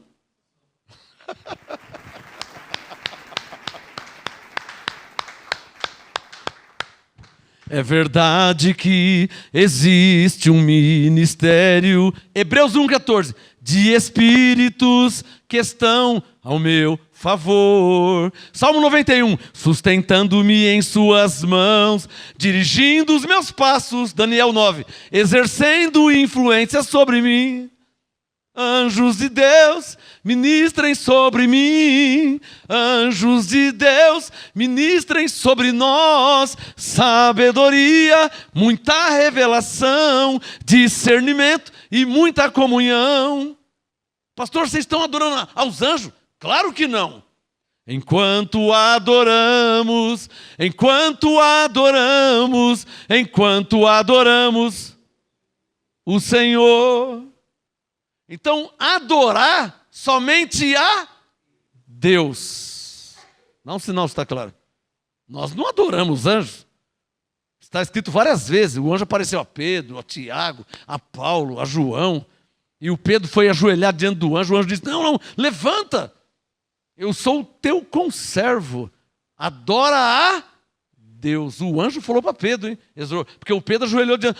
É verdade que existe um ministério, Hebreus 1,14, de espíritos que estão ao meu favor. Salmo 91, sustentando-me em suas mãos, dirigindo os meus passos. Daniel 9, exercendo influência sobre mim. Anjos de Deus, ministrem sobre mim. Anjos de Deus, ministrem sobre nós. Sabedoria, muita revelação, discernimento e muita comunhão. Pastor, vocês estão adorando aos anjos? Claro que não. Enquanto adoramos o Senhor. Então, adorar somente a Deus. Não, senão está claro. Nós não adoramos os anjos. Está escrito várias vezes. O anjo apareceu a Pedro, a Tiago, a Paulo, a João. E o Pedro foi ajoelhar diante do anjo. O anjo disse, não, levanta. Eu sou o teu conservo. Adora a Deus. O anjo falou para Pedro, hein? Porque o Pedro ajoelhou diante.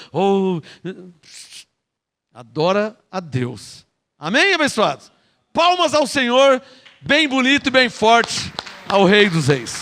Adora a Deus. Amém, abençoados? Palmas ao Senhor, bem bonito e bem forte, ao Rei dos Reis.